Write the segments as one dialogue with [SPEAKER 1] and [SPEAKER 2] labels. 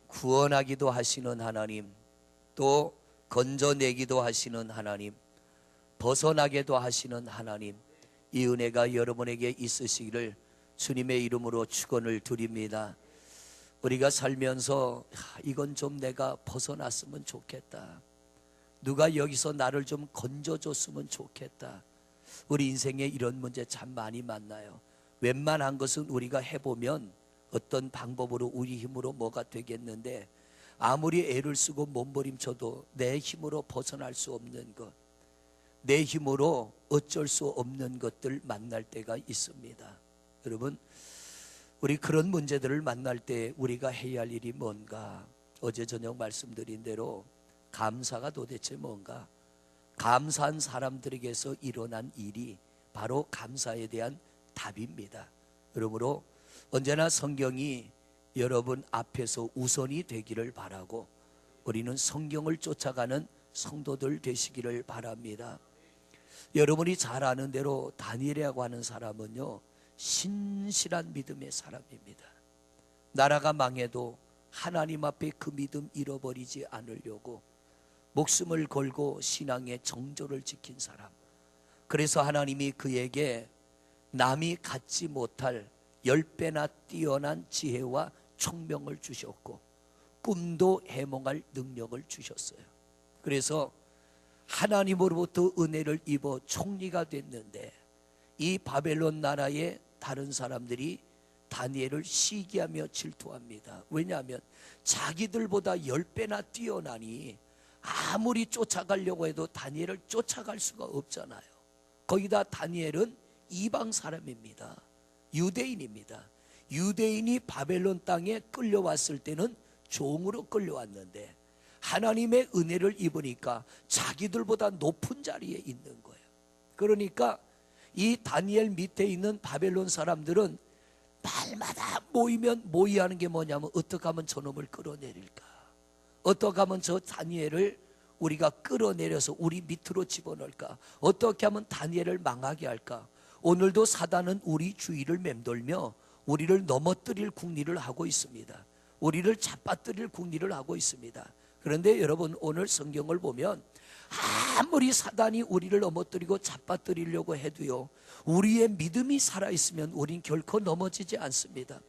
[SPEAKER 1] 구원하기도 하시는 하나님, 또 건져내기도 하시는 하나님, 벗어나게도 하시는 하나님, 이 은혜가 여러분에게 있으시기를 주님의 이름으로 축원을 드립니다. 우리가 살면서 이건 좀 내가 벗어났으면 좋겠다, 누가 여기서 나를 좀 건져줬으면 좋겠다. 우리 인생에 이런 문제 참 많이 만나요. 웬만한 것은 우리가 해보면 어떤 방법으로 우리 힘으로 뭐가 되겠는데, 아무리 애를 쓰고 몸부림쳐도 내 힘으로 벗어날 수 없는 것, 내 힘으로 어쩔 수 없는 것들 만날 때가 있습니다. 여러분, 우리 그런 문제들을 만날 때 우리가 해야 할 일이 뭔가? 어제 저녁 말씀드린 대로 감사가 도대체 뭔가? 감사한 사람들에게서 일어난 일이 바로 감사에 대한 답입니다. 그러므로 언제나 성경이 여러분 앞에서 우선이 되기를 바라고, 우리는 성경을 쫓아가는 성도들 되시기를 바랍니다. 여러분이 잘 아는 대로 다니엘이라고 하는 사람은요, 신실한 믿음의 사람입니다. 나라가 망해도 하나님 앞에 그 믿음 잃어버리지 않으려고 목숨을 걸고 신앙의 정조를 지킨 사람. 그래서 하나님이 그에게 남이 갖지 못할 10배나 뛰어난 지혜와 총명을 주셨고, 꿈도 해몽할 능력을 주셨어요. 그래서 하나님으로부터 은혜를 입어 총리가 됐는데, 이 바벨론 나라의 다른 사람들이 다니엘을 시기하며 질투합니다. 왜냐하면 자기들보다 10배나 뛰어나니 아무리 쫓아가려고 해도 다니엘을 쫓아갈 수가 없잖아요. 거기다 다니엘은 이방 사람입니다. 유대인입니다. 유대인이 바벨론 땅에 끌려왔을 때는 종으로 끌려왔는데, 하나님의 은혜를 입으니까 자기들보다 높은 자리에 있는 거예요. 그러니까 이 다니엘 밑에 있는 바벨론 사람들은 날마다 모이면 모의하는 게 뭐냐면, 어떻게 하면 저놈을 끌어내릴까, 어떻게 하면 저 다니엘을 우리가 끌어내려서 우리 밑으로 집어넣을까, 어떻게 하면 다니엘을 망하게 할까. 오늘도 사단은 우리 주위를 맴돌며 우리를 넘어뜨릴 궁리를 하고 있습니다. 우리를 잡아뜨릴 궁리를 하고 있습니다. 그런데 여러분, 오늘 성경을 보면 아무리 사단이 우리를 넘어뜨리고 잡아뜨리려고 해도요, 우리의 믿음이 살아있으면 우린 결코 넘어지지 않습니다.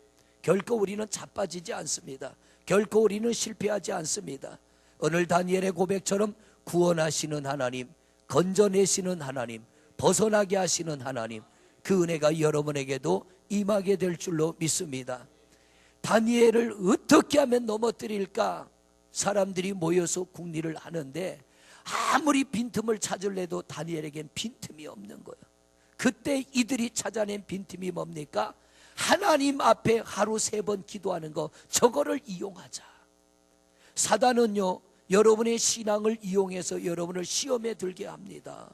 [SPEAKER 1] 결코 우리는 자빠지지 않습니다. 결코 우리는 실패하지 않습니다. 오늘 다니엘의 고백처럼 구원하시는 하나님, 건져내시는 하나님, 벗어나게 하시는 하나님, 그 은혜가 여러분에게도 임하게 될 줄로 믿습니다. 다니엘을 어떻게 하면 넘어뜨릴까? 사람들이 모여서 궁리를 하는데 아무리 빈틈을 찾으려도 다니엘에겐 빈틈이 없는 거예요. 그때 이들이 찾아낸 빈틈이 뭡니까? 하나님 앞에 하루 3번 기도하는 거, 저거를 이용하자. 사단은요, 여러분의 신앙을 이용해서 여러분을 시험에 들게 합니다.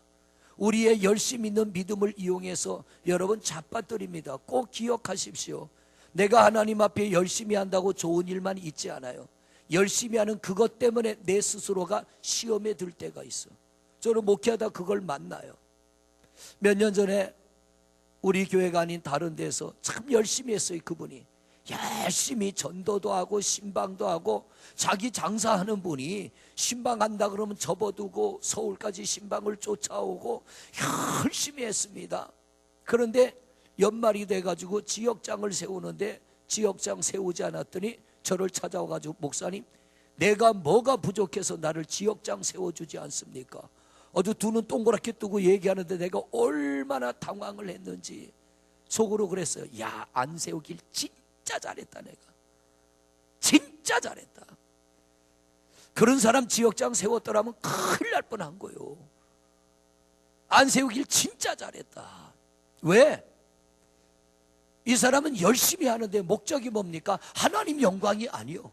[SPEAKER 1] 우리의 열심 있는 믿음을 이용해서 여러분 잡아뜨립니다. 꼭 기억하십시오. 내가 하나님 앞에 열심히 한다고 좋은 일만 있지 않아요. 열심히 하는 그것 때문에 내 스스로가 시험에 들 때가 있어. 저는 목회하다 그걸 만나요. 몇 년 전에 우리 교회가 아닌 다른 데서 참 열심히 했어요. 그분이 열심히 전도도 하고 신방도 하고, 자기 장사하는 분이 신방한다 그러면 접어두고 서울까지 신방을 쫓아오고 열심히 했습니다. 그런데 연말이 돼가지고 지역장을 세우는데 지역장 세우지 않았더니 저를 찾아와가지고, 목사님, 내가 뭐가 부족해서 나를 지역장 세워주지 않습니까? 어디 두 눈 동그랗게 뜨고 얘기하는데 내가 얼마나 당황을 했는지 속으로 그랬어요. 야, 안 세우길 진짜 잘했다. 내가 진짜 잘했다. 그런 사람 지역장 세웠더라면 큰일 날 뻔한 거예요. 안 세우길 진짜 잘했다. 왜? 이 사람은 열심히 하는데 목적이 뭡니까? 하나님 영광이 아니요,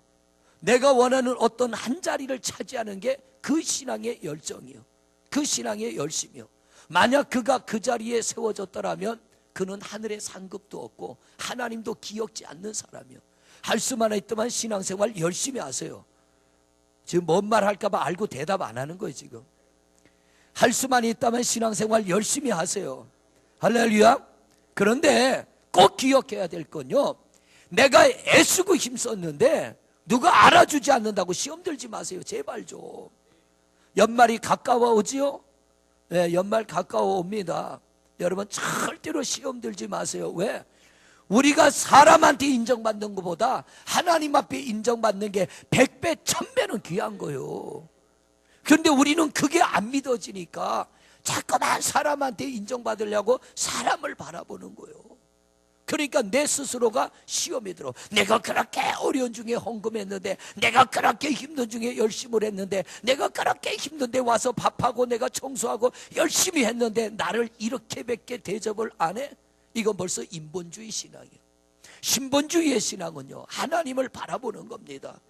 [SPEAKER 1] 내가 원하는 어떤 한 자리를 차지하는 게 그 신앙의 열정이요, 그 신앙의 열심이요. 만약 그가 그 자리에 세워졌더라면 그는 하늘의 상급도 없고 하나님도 기억지 않는 사람이요. 할 수만 있더만 신앙생활 열심히 하세요. 지금 뭔 말 할까봐 알고 대답 안 하는 거예요. 지금 할 수만 있다면 신앙생활 열심히 하세요. 할렐루야. 그런데 꼭 기억해야 될 건요, 내가 애쓰고 힘썼는데 누가 알아주지 않는다고 시험 들지 마세요. 제발 좀. 연말이 가까워오지요? 네, 연말 가까워옵니다. 여러분 절대로 시험 들지 마세요. 왜? 우리가 사람한테 인정받는 것보다 하나님 앞에 인정받는 게 100배, 1000배는 귀한 거예요. 그런데 우리는 그게 안 믿어지니까 자꾸만 사람한테 인정받으려고 사람을 바라보는 거예요. 그러니까 내 스스로가 시험에 들어. 내가 그렇게 어려운 중에 헌금했는데, 내가 그렇게 힘든 중에 열심을 했는데, 내가 그렇게 힘든데 와서 밥하고 내가 청소하고 열심히 했는데 나를 이렇게밖에 대접을 안 해? 이건 벌써 인본주의 신앙이에요. 신본주의의 신앙은요, 하나님을 바라보는 겁니다.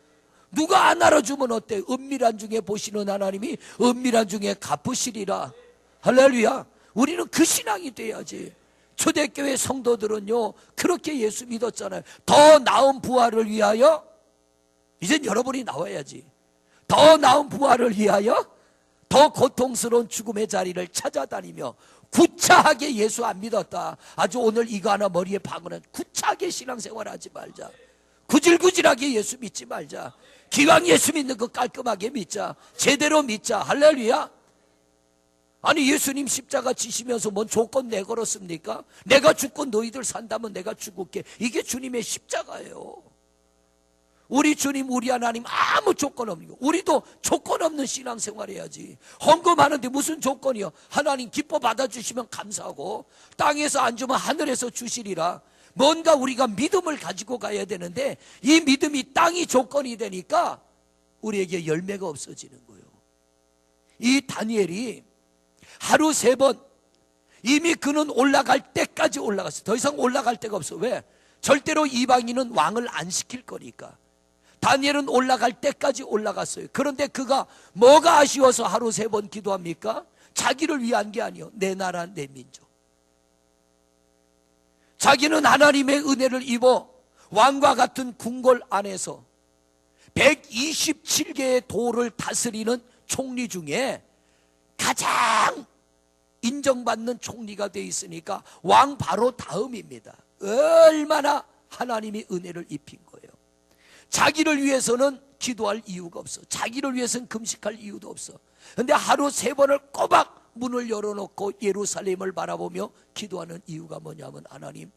[SPEAKER 1] 누가 안 알아주면 어때? 은밀한 중에 보시는 하나님이 은밀한 중에 갚으시리라. 할렐루야. 우리는 그 신앙이 돼야지. 초대교회 성도들은요 그렇게 예수 믿었잖아요. 더 나은 부활을 위하여, 이젠 여러분이 나와야지. 더 나은 부활을 위하여 더 고통스러운 죽음의 자리를 찾아다니며, 구차하게 예수 안 믿었다. 아주 오늘 이거 하나 머리에 박으면 구차하게 신앙생활 하지 말자. 구질구질하게 예수 믿지 말자. 기왕 예수 믿는 거 깔끔하게 믿자. 제대로 믿자. 할렐루야. 아니 예수님 십자가 지시면서 뭔 조건 내걸었습니까? 내가 죽고 너희들 산다면 내가 죽을게. 이게 주님의 십자가예요. 우리 주님, 우리 하나님 아무 조건 없는 거. 우리도 조건 없는 신앙생활 해야지. 헌금하는데 무슨 조건이요? 하나님 기뻐 받아주시면 감사하고, 땅에서 안 주면 하늘에서 주시리라. 뭔가 우리가 믿음을 가지고 가야 되는데, 이 믿음이 땅이 조건이 되니까 우리에게 열매가 없어지는 거예요. 이 다니엘이 하루 3번, 이미 그는 올라갈 때까지 올라갔어요. 더 이상 올라갈 데가 없어. 왜? 절대로 이방인은 왕을 안 시킬 거니까. 다니엘은 올라갈 때까지 올라갔어요. 그런데 그가 뭐가 아쉬워서 하루 3번 기도합니까? 자기를 위한 게 아니요, 내 나라 내 민족. 자기는 하나님의 은혜를 입어 왕과 같은 궁궐 안에서 127개의 도를 다스리는 총리 중에 가장 인정받는 총리가 돼 있으니까 왕 바로 다음입니다. 얼마나 하나님이 은혜를 입힌 거예요. 자기를 위해서는 기도할 이유가 없어. 자기를 위해서는 금식할 이유도 없어. 그런데 하루 3번을 꼬박 문을 열어놓고 예루살렘을 바라보며 기도하는 이유가 뭐냐면, 하나님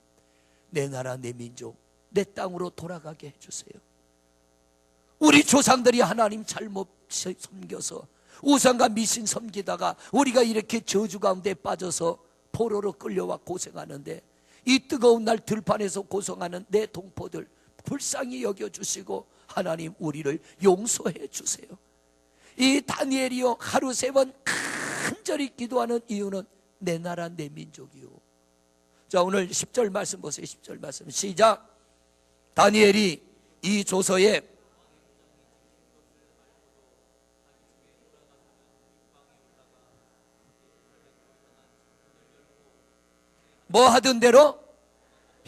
[SPEAKER 1] 내 나라 내 민족 내 땅으로 돌아가게 해주세요. 우리 조상들이 하나님 잘못 섬겨서 우상과 미신 섬기다가 우리가 이렇게 저주 가운데 빠져서 포로로 끌려와 고생하는데, 이 뜨거운 날 들판에서 고생하는 내 동포들 불쌍히 여겨주시고 하나님 우리를 용서해 주세요. 이 다니엘이요 하루 3번 간절히 기도하는 이유는 내 나라 내 민족이요. 자, 오늘 10절 말씀 보세요. 10절 말씀 시작. 다니엘이 이 조서에 뭐 하던 대로,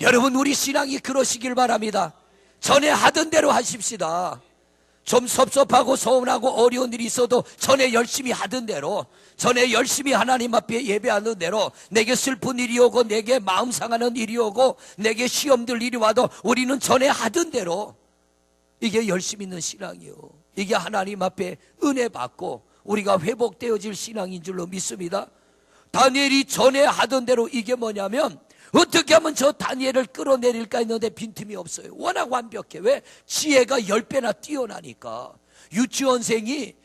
[SPEAKER 1] 여러분 우리 신앙이 그러시길 바랍니다. 전에 하던 대로 하십시다. 좀 섭섭하고 서운하고 어려운 일이 있어도 전에 열심히 하던 대로, 전에 열심히 하나님 앞에 예배하는 대로, 내게 슬픈 일이 오고 내게 마음 상하는 일이 오고 내게 시험들 일이 와도 우리는 전에 하던 대로, 이게 열심 있는 신앙이요. 이게 하나님 앞에 은혜 받고 우리가 회복되어질 신앙인 줄로 믿습니다. 다니엘이 전에 하던 대로, 이게 뭐냐면 어떻게 하면 저 다니엘을 끌어내릴까 했는데 빈틈이 없어요. 워낙 완벽해. 왜? 지혜가 10배나 뛰어나니까. 유치원생이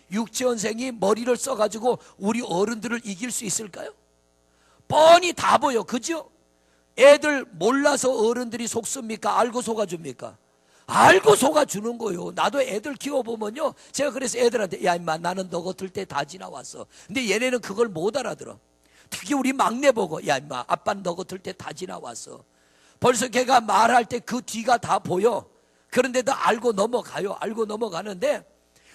[SPEAKER 1] 머리를 써가지고 우리 어른들을 이길 수 있을까요? 뻔히 다 보여. 그죠? 애들 몰라서 어른들이 속습니까? 알고 속아줍니까? 알고 속아주는 거예요. 나도 애들 키워보면요, 제가 그래서 애들한테 야 임마 나는 너 같을 때 다 지나왔어. 근데 얘네는 그걸 못 알아들어. 특히 우리 막내 보고 야 임마 아빠는 너 같을 때 다 지나왔어. 벌써 걔가 말할 때 그 뒤가 다 보여. 그런데도 알고 넘어가요. 알고 넘어가는데,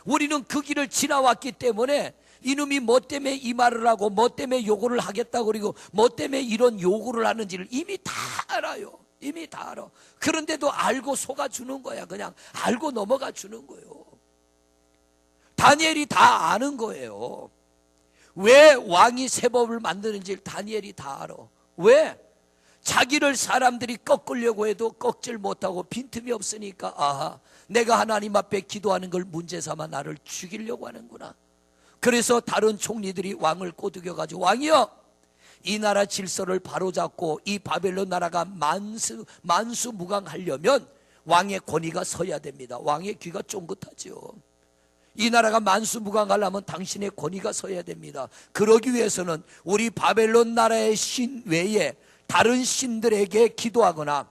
[SPEAKER 1] 우리는 그 길을 지나왔기 때문에 이놈이 뭐 때문에 이 말을 하고 뭐 때문에 요구를 하겠다고 그리고 뭐 때문에 이런 요구를 하는지를 이미 다 알아요. 이미 다 알아. 그런데도 알고 속아주는 거야. 그냥 알고 넘어가 주는 거예요. 다니엘이 다 아는 거예요. 왜 왕이 세법을 만드는지 다니엘이 다 알아. 왜? 자기를 사람들이 꺾으려고 해도 꺾질 못하고 빈틈이 없으니까 아하, 내가 하나님 앞에 기도하는 걸 문제 삼아 나를 죽이려고 하는구나. 그래서 다른 총리들이 왕을 꼬드겨가지고, 왕이여, 이 나라 질서를 바로잡고 이 바벨론 나라가 만수무강하려면 왕의 권위가 서야 됩니다. 왕의 귀가 쫑긋하죠. 이 나라가 만수무강하려면 당신의 권위가 서야 됩니다. 그러기 위해서는 우리 바벨론 나라의 신 외에 다른 신들에게 기도하거나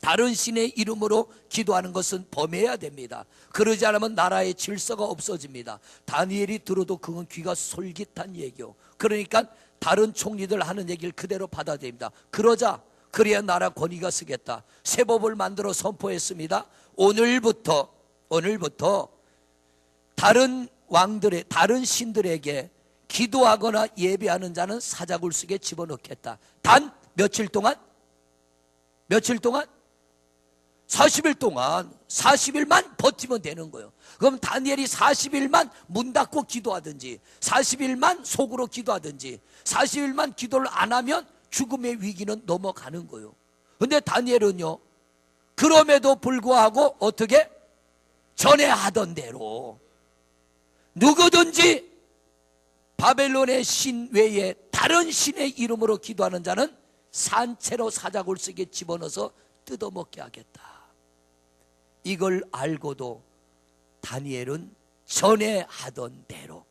[SPEAKER 1] 다른 신의 이름으로 기도하는 것은 범해야 됩니다. 그러지 않으면 나라의 질서가 없어집니다. 다니엘이 들어도 그건 귀가 솔깃한 얘기요. 그러니까 다른 총리들 하는 얘기를 그대로 받아들입니다. 그래야 나라 권위가 서겠다. 새 법을 만들어 선포했습니다. 오늘부터 다른 왕들의, 다른 신들에게 기도하거나 예배하는 자는 사자굴 속에 집어넣겠다. 단 며칠 동안? 40일 동안, 40일만 버티면 되는 거예요. 그럼 다니엘이 40일만 문 닫고 기도하든지 40일만 속으로 기도하든지 40일만 기도를 안 하면 죽음의 위기는 넘어가는 거예요. 근데 다니엘은요, 그럼에도 불구하고 어떻게? 전에 하던 대로 누구든지 바벨론의 신 외에 다른 신의 이름으로 기도하는 자는 산채로 사자굴 속에 집어넣어서 뜯어먹게 하겠다. 이걸 알고도 다니엘은 전에 하던 대로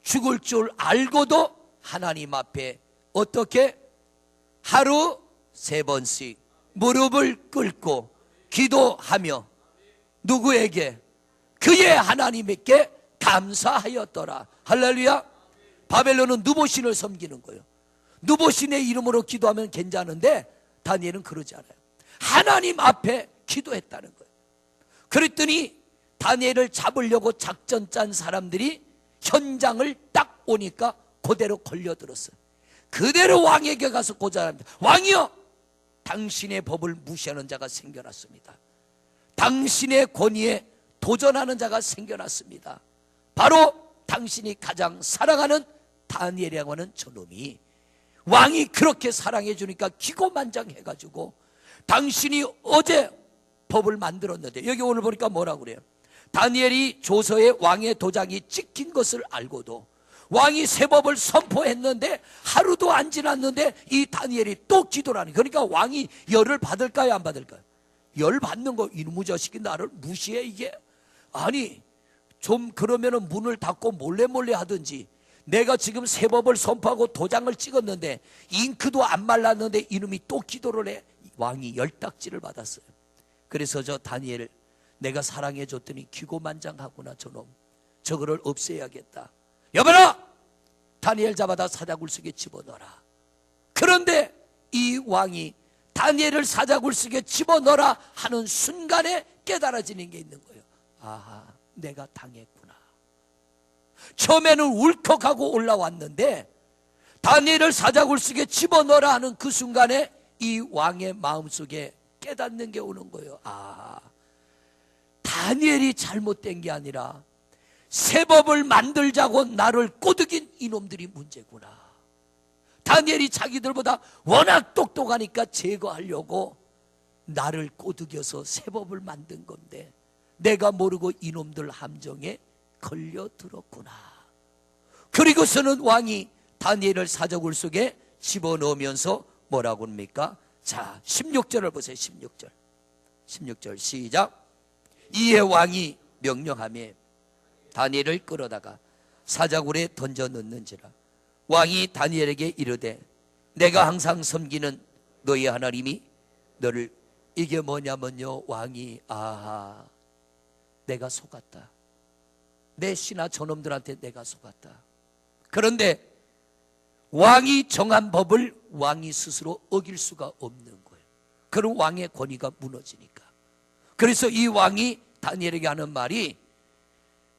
[SPEAKER 1] 죽을 줄 알고도 하나님 앞에 어떻게? 하루 3번씩 무릎을 꿇고 기도하며 누구에게? 그의 하나님께 감사하였더라. 할렐루야. 바벨론은 누보신을 섬기는 거예요. 누보신의 이름으로 기도하면 괜찮은데 다니엘은 그러지 않아요. 하나님 앞에 기도했다는 거예요. 그랬더니 다니엘을 잡으려고 작전 짠 사람들이 현장을 딱 오니까 그대로 걸려들었어요. 그대로 왕에게 가서 고자합니다. 왕이여, 당신의 법을 무시하는 자가 생겨났습니다. 당신의 권위에 도전하는 자가 생겨났습니다. 바로 당신이 가장 사랑하는 다니엘이라고 하는 저놈이 왕이 그렇게 사랑해 주니까 기고만장해가지고 당신이 어제 법을 만들었는데, 여기 오늘 보니까 뭐라고 그래요? 다니엘이 조서에 왕의 도장이 찍힌 것을 알고도 왕이 새 법을 선포했는데 하루도 안 지났는데 이 다니엘이 또 기도를 하는, 그러니까 왕이 열을 받을까요, 안 받을까요? 열 받는 거, 이놈의 자식이 나를 무시해 이게? 아니, 좀 그러면은 문을 닫고 몰래 하든지, 내가 지금 새 법을 선포하고 도장을 찍었는데 잉크도 안 말랐는데 이놈이 또 기도를 해. 왕이 열딱지를 받았어요. 그래서 저 다니엘 내가 사랑해 줬더니 기고만장하구나 저놈, 저거를 없애야겠다. 여봐라, 다니엘 잡아다 사자굴 속에 집어넣어라. 그런데 이 왕이 다니엘을 사자굴 속에 집어넣어라 하는 순간에 깨달아지는 게 있는 거예요. 아하, 내가 당했구나. 처음에는 울컥하고 올라왔는데 다니엘을 사자굴 속에 집어넣어라 하는 그 순간에 이 왕의 마음속에 깨닫는 게 오는 거예요. 아, 다니엘이 잘못된 게 아니라 새 법을 만들자고 나를 꼬드긴 이놈들이 문제구나. 다니엘이 자기들보다 워낙 똑똑하니까 제거하려고 나를 꼬드겨서 새 법을 만든 건데 내가 모르고 이놈들 함정에 걸려들었구나. 그리고서는 왕이 다니엘을 사자굴 속에 집어넣으면서 뭐라고 합니까? 자, 16절을 보세요. 16절 시작. 이에 왕이 명령하며 다니엘을 끌어다가 사자굴에 던져 넣는지라. 왕이 다니엘에게 이르되 내가 항상 섬기는 너희 하나님이 너를, 이게 뭐냐면요, 왕이 아하, 내가 속았다. 내 신하 저놈들한테 내가 속았다. 그런데 왕이 정한 법을 왕이 스스로 어길 수가 없는 거예요. 그럼 왕의 권위가 무너지니까. 그래서 이 왕이 다니엘에게 하는 말이,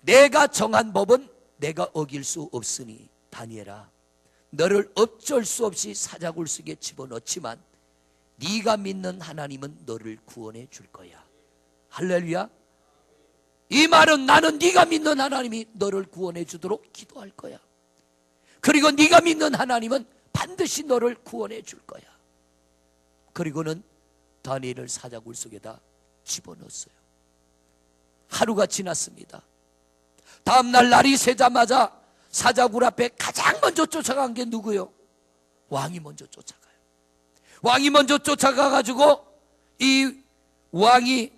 [SPEAKER 1] 내가 정한 법은 내가 어길 수 없으니 다니엘아, 너를 어쩔 수 없이 사자굴 속에 집어넣지만 네가 믿는 하나님은 너를 구원해 줄 거야. 할렐루야. 이 말은 나는 네가 믿는 하나님이 너를 구원해 주도록 기도할 거야. 그리고 네가 믿는 하나님은 반드시 너를 구원해 줄 거야. 그리고는 다니엘을 사자굴 속에다 집어넣었어요. 하루가 지났습니다. 다음날 날이 새자마자 사자굴 앞에 가장 먼저 쫓아간 게 누구요? 왕이 먼저 쫓아가요. 왕이 먼저 쫓아가가지고 이 왕이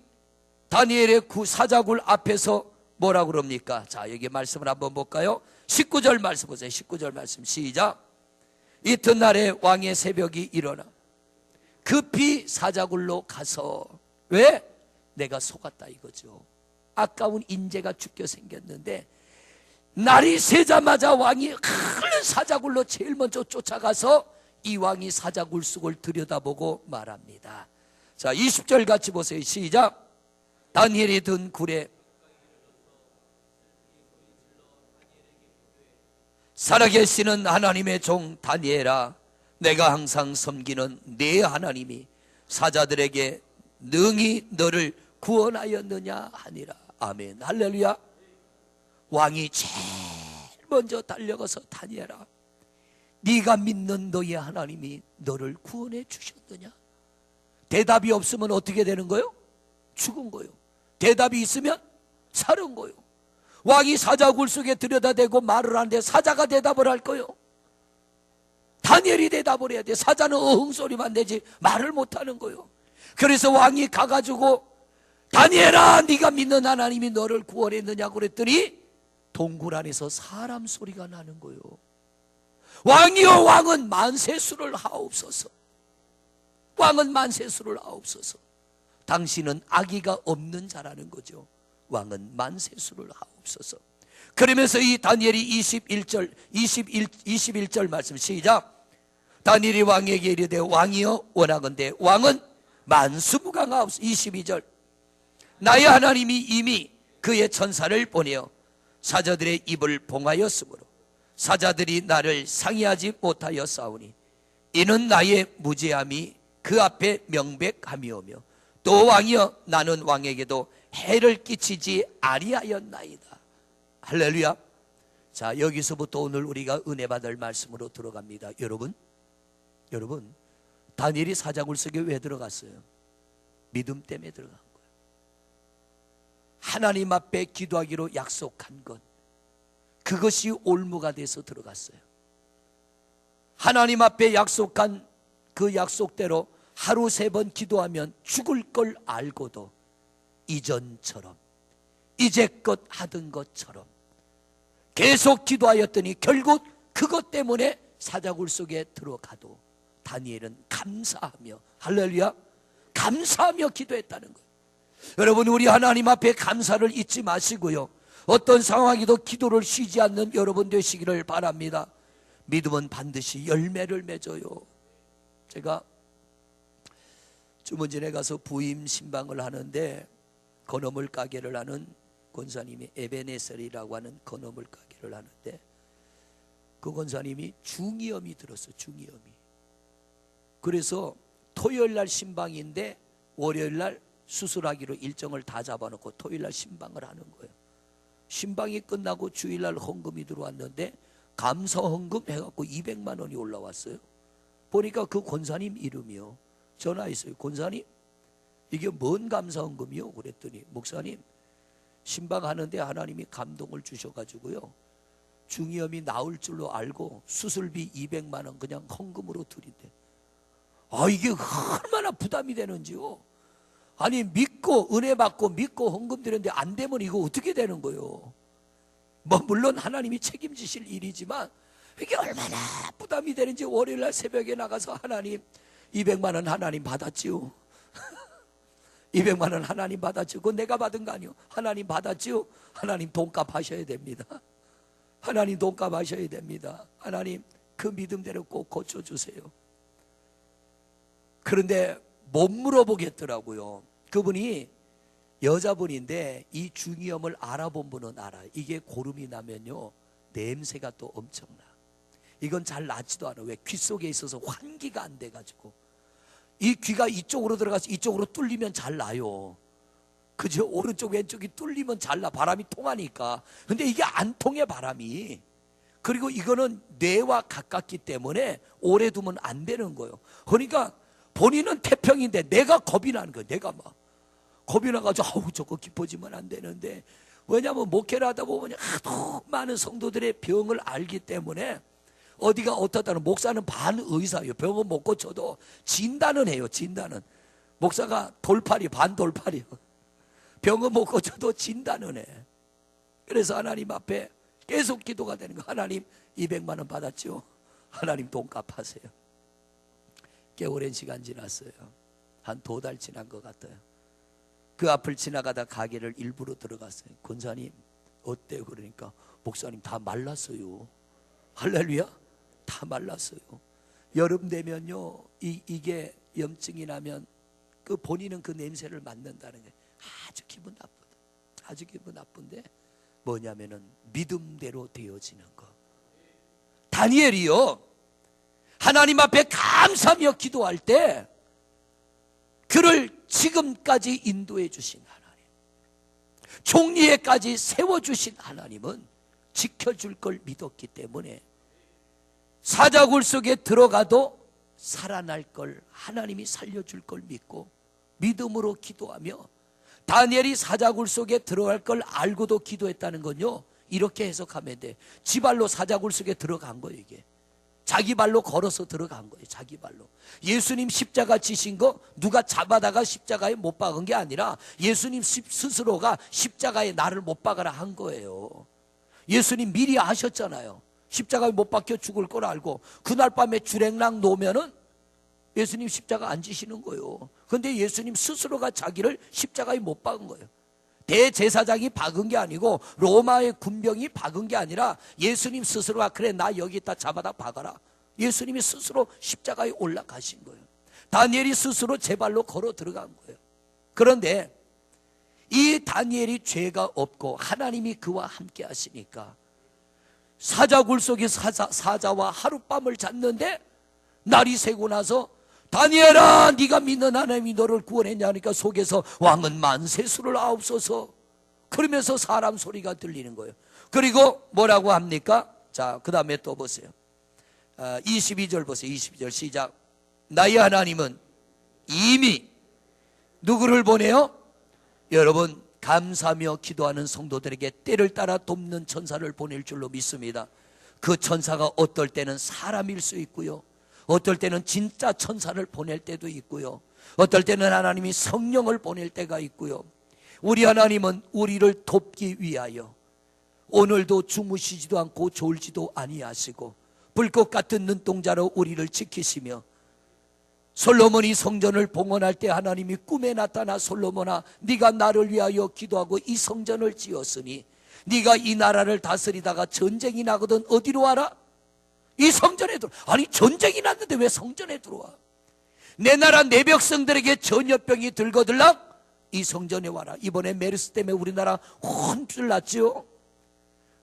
[SPEAKER 1] 다니엘의 그 사자굴 앞에서 뭐라 그럽니까? 자, 여기 말씀을 한번 볼까요? 19절 말씀 보세요. 19절 말씀 시작. 이튿날에 왕의 새벽이 일어나 급히 사자굴로 가서, 왜? 내가 속았다 이거죠. 아까운 인재가 죽게 생겼는데 날이 새자마자 왕이 큰 사자굴로 제일 먼저 쫓아가서 이 왕이 사자굴 속을 들여다보고 말합니다. 자, 20절 같이 보세요. 시작. 다니엘이 든 굴에 살아계시는 하나님의 종 다니엘아, 내가 항상 섬기는 네 하나님이 사자들에게 능히 너를 구원하였느냐 하니라. 아멘. 할렐루야. 왕이 제일 먼저 달려가서 다니엘아, 네가 믿는 너의 하나님이 너를 구원해 주셨느냐? 대답이 없으면 어떻게 되는 거요? 죽은 거요. 대답이 있으면 사는 거요. 왕이 사자굴 속에 들여다대고 말을 하는데 사자가 대답을 할 거요. 다니엘이 대답을 해야 돼. 사자는 어흥소리만 내지 말을 못하는 거요. 그래서 왕이 가가지고 다니엘아, 네가 믿는 하나님이 너를 구원했느냐고 그랬더니 동굴 안에서 사람 소리가 나는 거요. 왕이여, 왕은 만세수를 하옵소서. 왕은 만세수를 하옵소서. 당신은 악의가 없는 자라는 거죠. 왕은 만세수를 하옵소서. 그러면서 이 다니엘이 21절 말씀 시작. 다니엘이 왕에게 이르되 왕이여 원하건대 왕은 만수무강하옵소서. 22절. 나의 하나님이 이미 그의 천사를 보내어 사자들의 입을 봉하였으므로 사자들이 나를 상의하지 못하여 싸우니 이는 나의 무죄함이 그 앞에 명백함이오며 또 왕이여 나는 왕에게도 해를 끼치지 아니하였나이다. 할렐루야. 자, 여기서부터 오늘 우리가 은혜 받을 말씀으로 들어갑니다. 여러분 다니엘이 사자굴 속에 왜 들어갔어요? 믿음 때문에 들어간 거예요. 하나님 앞에 기도하기로 약속한 것, 그것이 올무가 돼서 들어갔어요. 하나님 앞에 약속한 그 약속대로 하루 3번 기도하면 죽을 걸 알고도 이전처럼 이제껏 하던 것처럼 계속 기도하였더니 결국 그것 때문에 사자굴 속에 들어가도 다니엘은 감사하며, 할렐루야, 감사하며 기도했다는 거예요. 여러분, 우리 하나님 앞에 감사를 잊지 마시고요, 어떤 상황에도 기도를 쉬지 않는 여러분 되시기를 바랍니다. 믿음은 반드시 열매를 맺어요. 제가 주문진에 가서 부임 신방을 하는데 건어물 가게를 하는 권사님이 에베네셀이라고 하는 건어물 가게를 하는데 그 권사님이 중이염이 들었어요. 중이염이. 그래서 토요일날 신방인데 월요일날 수술하기로 일정을 다 잡아놓고 토요일날 신방을 하는 거예요. 신방이 끝나고 주일날 헌금이 들어왔는데 감사 헌금 해갖고 200만 원이 올라왔어요. 보니까 그 권사님 이름이요. 전화했어요. 권사님, 이게 뭔 감사 헌금이요? 그랬더니 목사님, 신방하는데 하나님이 감동을 주셔가지고요, 중이염이 나을 줄로 알고 수술비 200만 원 그냥 헌금으로 드린대. 아, 이게 얼마나 부담이 되는지요. 아니, 믿고 은혜 받고 믿고 헌금 드렸는데 안 되면 이거 어떻게 되는 거예요? 뭐 물론 하나님이 책임지실 일이지만 이게 얼마나 부담이 되는지. 월요일날 새벽에 나가서 하나님 200만 원 하나님 받았지요. 200만 원 하나님 받았지요. 그건 내가 받은 거 아니요. 하나님 받았지요. 하나님 돈값 하셔야 됩니다. 하나님 돈값 하셔야 됩니다. 하나님 그 믿음대로 꼭 고쳐주세요. 그런데 못 물어보겠더라고요. 그분이 여자분인데 이 중이염을 알아본 분은 알아요. 이게 고름이 나면요 냄새가 또 엄청나. 이건 잘 나지도 않아. 왜? 귀 속에 있어서 환기가 안 돼가지고 이 귀가 이쪽으로 들어가서 이쪽으로 뚫리면 잘 나요. 그죠? 오른쪽 왼쪽이 뚫리면 잘 나. 바람이 통하니까. 근데 이게 안 통해, 바람이. 그리고 이거는 뇌와 가깝기 때문에 오래 두면 안 되는 거예요. 그러니까 본인은 태평인데 내가 겁이 나는 거야. 내가 막 겁이 나가지고 아우 저거 깊어지면 안 되는데, 왜냐하면 목회를 하다 보면 하도 많은 성도들의 병을 알기 때문에 어디가 어떻다는, 목사는 반의사예요. 병은 못 고쳐도 진단은 해요. 진단은. 목사가 돌팔이, 반돌팔이요. 병은 못 고쳐도 진단은 해. 그래서 하나님 앞에 계속 기도가 되는 거. 하나님 200만 원 받았죠. 하나님 돈 갚으세요. 꽤 오랜 시간 지났어요. 한 2달 지난 것 같아요. 그 앞을 지나가다 가게를 일부러 들어갔어요. 권사님 어때요? 그러니까 목사님 다 말랐어요. 할렐루야. 다 말랐어요. 여름 되면요 이게 염증이 나면 그 본인은 그 냄새를 맡는다는 거예요. 아주 기분 나쁘다. 아주 기분 나쁜데 뭐냐면은 믿음대로 되어지는 거. 다니엘이요 하나님 앞에 감사하며 기도할 때 그를 지금까지 인도해 주신 하나님, 종리에까지 세워주신 하나님은 지켜줄 걸 믿었기 때문에 사자굴 속에 들어가도 살아날 걸, 하나님이 살려줄 걸 믿고 믿음으로 기도하며, 다니엘이 사자굴 속에 들어갈 걸 알고도 기도했다는 건요 이렇게 해석하면 돼. 지 발로 사자굴 속에 들어간 거예요. 이게 자기 발로 걸어서 들어간 거예요. 자기 발로. 예수님 십자가 지신 거 누가 잡아다가 십자가에 못 박은 게 아니라 예수님 스스로가 십자가에 나를 못 박아라 한 거예요. 예수님 미리 아셨잖아요. 십자가에 못 박혀 죽을 걸 알고 그날 밤에 주랭랑 놓으면은 예수님 십자가 안 지시는 거예요. 그런데 예수님 스스로가 자기를 십자가에 못 박은 거예요. 대제사장이 박은 게 아니고 로마의 군병이 박은 게 아니라 예수님 스스로가 그래 나 여기다 잡아다 박아라. 예수님이 스스로 십자가에 올라가신 거예요. 다니엘이 스스로 제 발로 걸어 들어간 거예요. 그런데 이 다니엘이 죄가 없고 하나님이 그와 함께 하시니까 사자굴 속에 사자와 하룻밤을 잤는데 날이 새고 나서 다니엘아 네가 믿는 하나님이 너를 구원했냐니까 속에서 왕은 만세수를 아옵소서 그러면서 사람 소리가 들리는 거예요. 그리고 뭐라고 합니까? 자, 그 다음에 또 보세요. 22절 보세요. 22절 시작. 나의 하나님은 이미 누구를 보내요? 여러분 감사하며 기도하는 성도들에게 때를 따라 돕는 천사를 보낼 줄로 믿습니다. 그 천사가 어떨 때는 사람일 수 있고요, 어떨 때는 진짜 천사를 보낼 때도 있고요, 어떨 때는 하나님이 성령을 보낼 때가 있고요. 우리 하나님은 우리를 돕기 위하여 오늘도 주무시지도 않고 졸지도 아니하시고 불꽃 같은 눈동자로 우리를 지키시며, 솔로몬이 성전을 봉헌할 때 하나님이 꿈에 나타나 솔로몬아 네가 나를 위하여 기도하고 이 성전을 지었으니 네가 이 나라를 다스리다가 전쟁이 나거든 어디로 와라? 이 성전에 들어와. 아니 전쟁이 났는데 왜 성전에 들어와? 내 나라 내 백성들에게 전염병이 들거들락 이 성전에 와라. 이번에 메르스 때문에 우리나라 혼쭐 났죠.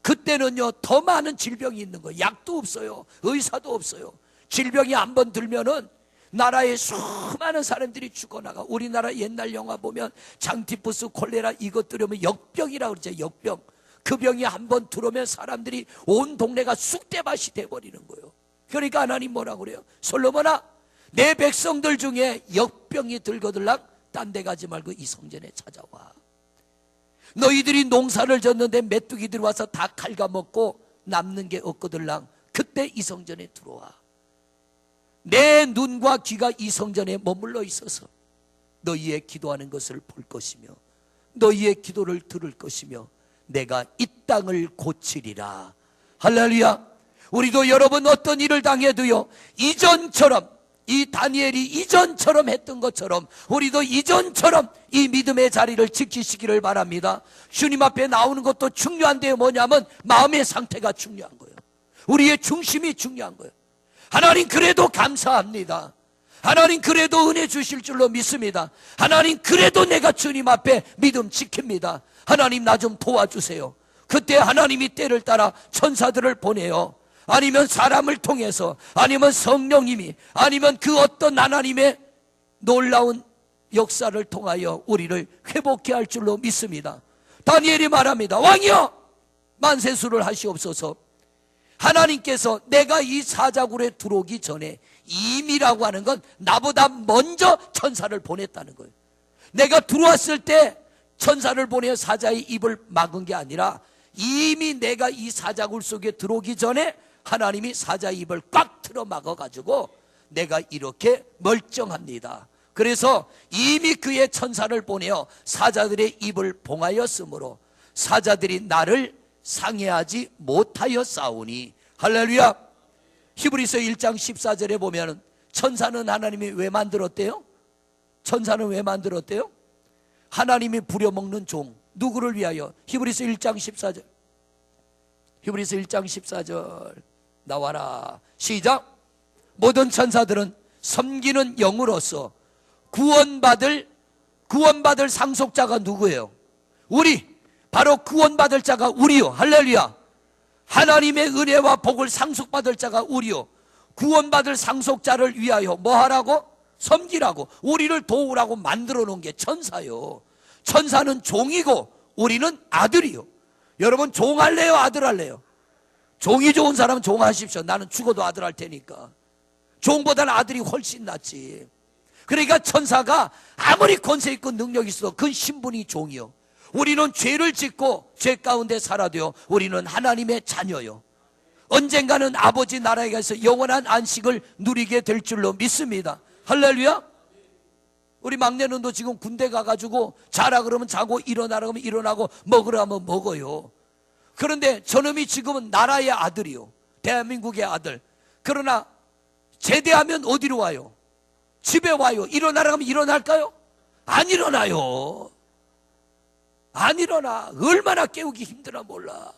[SPEAKER 1] 그때는요 더 많은 질병이 있는 거예요. 약도 없어요. 의사도 없어요. 질병이 한 번 들면은 나라에 수많은 사람들이 죽어나가. 우리나라 옛날 영화 보면 장티푸스, 콜레라 이것 들으면 역병이라고 그러죠. 역병. 그 병이 한 번 들어오면 사람들이 온 동네가 쑥대밭이 돼버리는 거예요. 그러니까 하나님 뭐라고 그래요? 솔로몬아 내 백성들 중에 역병이 들거들락 딴 데 가지 말고 이 성전에 찾아와. 너희들이 농사를 졌는데 메뚜기들이 와서 다 갉아먹고 남는 게 없거들랑 그때 이 성전에 들어와. 내 눈과 귀가 이 성전에 머물러 있어서 너희의 기도하는 것을 볼 것이며 너희의 기도를 들을 것이며 내가 이 땅을 고치리라. 할렐루야. 우리도 여러분 어떤 일을 당해도요 이전처럼, 이 다니엘이 이전처럼 했던 것처럼 우리도 이전처럼 이 믿음의 자리를 지키시기를 바랍니다. 주님 앞에 나오는 것도 중요한데 뭐냐면 마음의 상태가 중요한 거예요. 우리의 중심이 중요한 거예요. 하나님 그래도 감사합니다. 하나님 그래도 은혜 주실 줄로 믿습니다. 하나님 그래도 내가 주님 앞에 믿음 지킵니다. 하나님 나 좀 도와주세요. 그때 하나님이 때를 따라 천사들을 보내요. 아니면 사람을 통해서, 아니면 성령님이, 아니면 그 어떤 하나님의 놀라운 역사를 통하여 우리를 회복케 할 줄로 믿습니다. 다니엘이 말합니다. 왕이여 만세수를 하시옵소서. 하나님께서 내가 이 사자굴에 들어오기 전에 이미라고 하는 건 나보다 먼저 천사를 보냈다는 거예요. 내가 들어왔을 때 천사를 보내 사자의 입을 막은 게 아니라 이미 내가 이 사자굴 속에 들어오기 전에 하나님이 사자의 입을 꽉 틀어 막아가지고 내가 이렇게 멀쩡합니다. 그래서 이미 그의 천사를 보내어 사자들의 입을 봉하였으므로 사자들이 나를 상해하지 못하여 싸우니. 할렐루야. 히브리서 1장 14절에 보면 천사는 하나님이 왜 만들었대요? 천사는 왜 만들었대요? 하나님이 부려먹는 종. 누구를 위하여? 히브리서 1장 14절. 히브리서 1장 14절 나와라. 시작. 모든 천사들은 섬기는 영으로서 구원받을 상속자가 누구예요? 우리. 바로 구원받을 자가 우리요. 할렐루야. 하나님의 은혜와 복을 상속받을 자가 우리요. 구원받을 상속자를 위하여 뭐 하라고? 섬기라고, 우리를 도우라고 만들어 놓은 게 천사요. 천사는 종이고 우리는 아들이요. 여러분 종 할래요? 아들 할래요? 종이 좋은 사람은 종 하십시오. 나는 죽어도 아들 할 테니까. 종보다는 아들이 훨씬 낫지. 그러니까 천사가 아무리 권세 있고 능력이 있어도 그 신분이 종이요. 우리는 죄를 짓고 죄 가운데 살아도요, 우리는 하나님의 자녀요. 언젠가는 아버지 나라에 가서 영원한 안식을 누리게 될 줄로 믿습니다. 할렐루야. 우리 막내는 너 지금 군대 가가지고 자라 그러면 자고 일어나라 그러면 일어나고 먹으라 하면 먹어요. 그런데 저놈이 지금은 나라의 아들이요, 대한민국의 아들. 그러나 제대하면 어디로 와요? 집에 와요. 일어나라 하면 일어날까요? 안 일어나요. 안 일어나. 얼마나 깨우기 힘들어 몰라.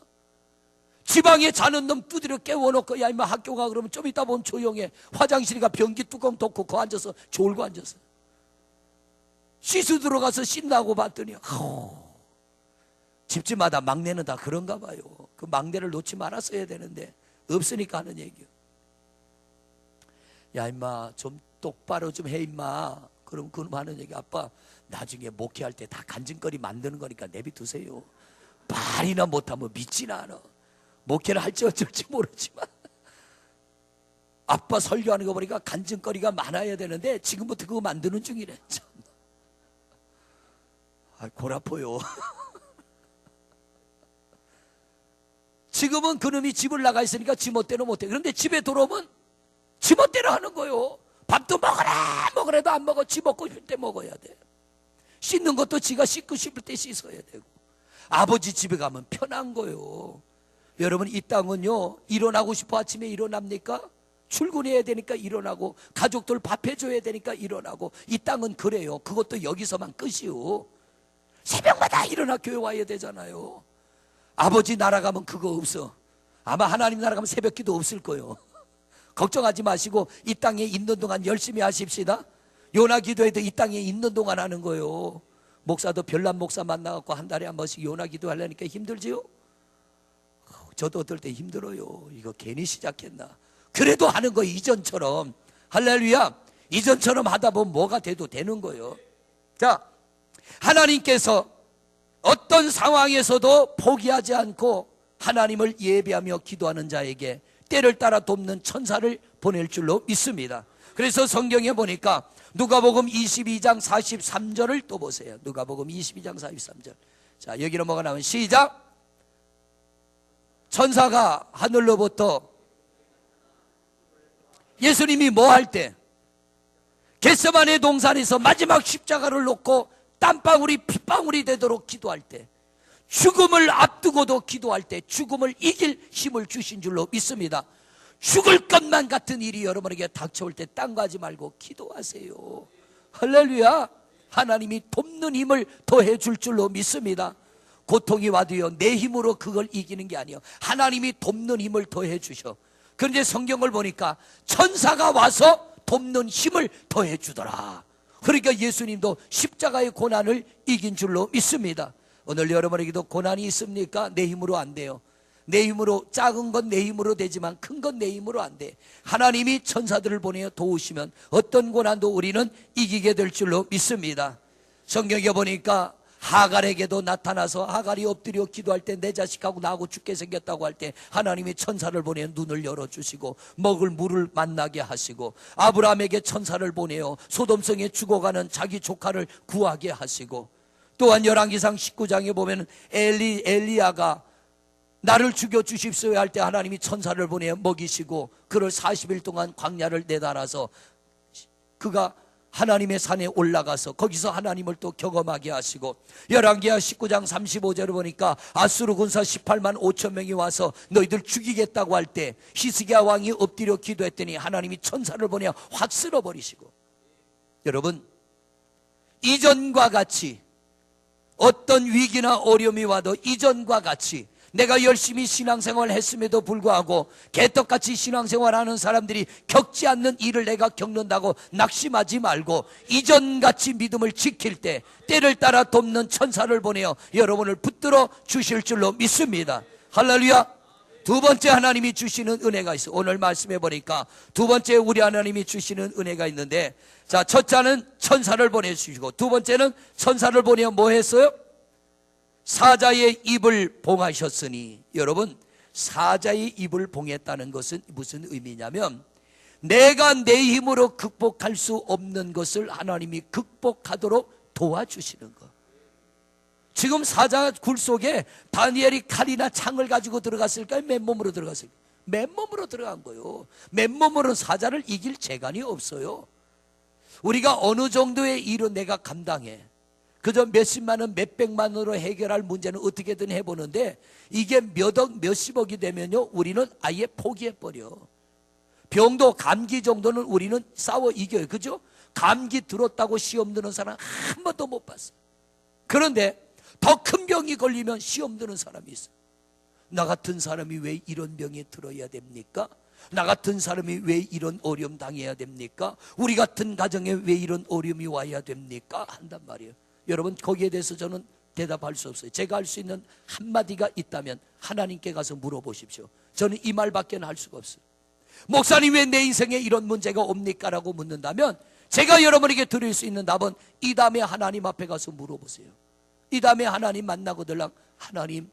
[SPEAKER 1] 지방에 자는 놈 두드려 깨워놓고 야 임마 학교 가 그러면 좀 이따 보면 조용해. 화장실이가 변기 뚜껑 덮고 거 앉아서 졸고 앉았어. 씻어 들어가서 씻나고 봤더니 집집마다 막내는 다 그런가 봐요. 그 막내를 놓지 말았어야 되는데 없으니까 하는 얘기요. 야 임마 좀 똑바로 좀 해 임마. 그럼 그놈 하는 얘기, 아빠 나중에 목회할 때 다 간증거리 만드는 거니까 내비두세요. 말이나 못하면 믿지나 않아. 목회를 할지 어쩔지 모르지만 아빠 설교하는 거 보니까 간증거리가 많아야 되는데 지금부터 그거 만드는 중이래. 참. 골 아파요. 지금은 그놈이 집을 나가 있으니까 지멋대로 못해. 그런데 집에 들어오면 지멋대로 하는 거요. 밥도 먹으래도 안 먹어. 지 먹고 싶을 때 먹어야 돼. 씻는 것도 지가 씻고 싶을 때 씻어야 되고. 아버지 집에 가면 편한 거요. 여러분 이 땅은요, 일어나고 싶어 아침에 일어납니까? 출근해야 되니까 일어나고, 가족들 밥 해줘야 되니까 일어나고. 이 땅은 그래요. 그것도 여기서만 끝이요. 새벽마다 일어나 교회 와야 되잖아요. 아버지 나라 가면 그거 없어. 아마 하나님 나라 가면 새벽 기도 없을 거예요. 걱정하지 마시고 이 땅에 있는 동안 열심히 하십시다. 요나 기도해도 이 땅에 있는 동안 하는 거예요. 목사도 별난 목사 만나갖고 한 달에 한 번씩 요나 기도하려니까 힘들지요? 저도 어떨 때 힘들어요. 이거 괜히 시작했나. 그래도 하는 거 이전처럼. 할렐루야. 이전처럼 하다 보면 뭐가 돼도 되는 거예요. 자, 하나님께서 어떤 상황에서도 포기하지 않고 하나님을 예배하며 기도하는 자에게 때를 따라 돕는 천사를 보낼 줄로 믿습니다. 그래서 성경에 보니까 누가복음 22장 43절을 또 보세요. 누가복음 22장 43절. 자, 여기로 뭐가 나오면 시작. 천사가 하늘로부터 예수님이 뭐 할 때? 겟세마네 동산에서 마지막 십자가를 놓고 땀방울이 핏방울이 되도록 기도할 때, 죽음을 앞두고도 기도할 때 죽음을 이길 힘을 주신 줄로 믿습니다. 죽을 것만 같은 일이 여러분에게 닥쳐올 때 딴 거 하지 말고 기도하세요. 할렐루야. 하나님이 돕는 힘을 더해 줄 줄로 믿습니다. 고통이 와도요, 내 힘으로 그걸 이기는 게 아니에요. 하나님이 돕는 힘을 더해 주셔. 그런데 성경을 보니까 천사가 와서 돕는 힘을 더해 주더라. 그러니까 예수님도 십자가의 고난을 이긴 줄로 믿습니다. 오늘 여러분에게도 고난이 있습니까? 내 힘으로 안 돼요. 내 힘으로, 작은 건 내 힘으로 되지만 큰 건 내 힘으로 안 돼. 하나님이 천사들을 보내어 도우시면 어떤 고난도 우리는 이기게 될 줄로 믿습니다. 성경에 보니까 하갈에게도 나타나서 하갈이 엎드려 기도할 때 내 자식하고 나하고 죽게 생겼다고 할 때 하나님이 천사를 보내 눈을 열어주시고 먹을 물을 만나게 하시고, 아브라함에게 천사를 보내어 소돔성에 죽어가는 자기 조카를 구하게 하시고, 또한 열왕기상 19장에 보면 엘리야가 나를 죽여 주십시오 할 때 하나님이 천사를 보내 먹이시고 그를 40일 동안 광야를 내달아서 그가 하나님의 산에 올라가서 거기서 하나님을 또 경험하게 하시고, 열왕기하 19장 35절을 보니까 아수르 군사 18만 5천 명이 와서 너희들 죽이겠다고 할 때 히스기야 왕이 엎드려 기도했더니 하나님이 천사를 보내 확 쓸어버리시고. 여러분, 이전과 같이 어떤 위기나 어려움이 와도 이전과 같이 내가 열심히 신앙생활을 했음에도 불구하고 개떡같이 신앙생활하는 사람들이 겪지 않는 일을 내가 겪는다고 낙심하지 말고 이전같이 믿음을 지킬 때 때를 따라 돕는 천사를 보내어 여러분을 붙들어 주실 줄로 믿습니다. 할렐루야. 두 번째 하나님이 주시는 은혜가 있어요. 오늘 말씀해 보니까 두 번째 우리 하나님이 주시는 은혜가 있는데, 자, 첫째는 천사를 보내주시고 두 번째는 천사를 보내어 뭐 했어요? 사자의 입을 봉하셨으니. 여러분, 사자의 입을 봉했다는 것은 무슨 의미냐면 내가 내 힘으로 극복할 수 없는 것을 하나님이 극복하도록 도와주시는 것. 지금 사자 굴 속에 다니엘이 칼이나 창을 가지고 들어갔을까요? 맨몸으로 들어갔을까요? 맨몸으로 들어간 거예요. 맨몸으로는 사자를 이길 재간이 없어요. 우리가 어느 정도의 일은 내가 감당해, 그저 몇십만 원, 몇백만 원으로 해결할 문제는 어떻게든 해보는데 이게 몇억, 몇십억이 되면요 우리는 아예 포기해버려. 병도 감기 정도는 우리는 싸워 이겨요. 그죠? 감기 들었다고 시험 드는 사람 한 번도 못 봤어. 그런데 더 큰 병이 걸리면 시험 드는 사람이 있어. 나 같은 사람이 왜 이런 병에 들어야 됩니까? 나 같은 사람이 왜 이런 어려움 당해야 됩니까? 우리 같은 가정에 왜 이런 어려움이 와야 됩니까? 한단 말이에요. 여러분, 거기에 대해서 저는 대답할 수 없어요. 제가 할 수 있는 한마디가 있다면 하나님께 가서 물어보십시오. 저는 이 말밖에 할 수가 없어요. 목사님, 왜 내 인생에 이런 문제가 옵니까? 라고 묻는다면 제가 여러분에게 드릴 수 있는 답은 이 다음에 하나님 앞에 가서 물어보세요. 이 다음에 하나님 만나고 들랑, 하나님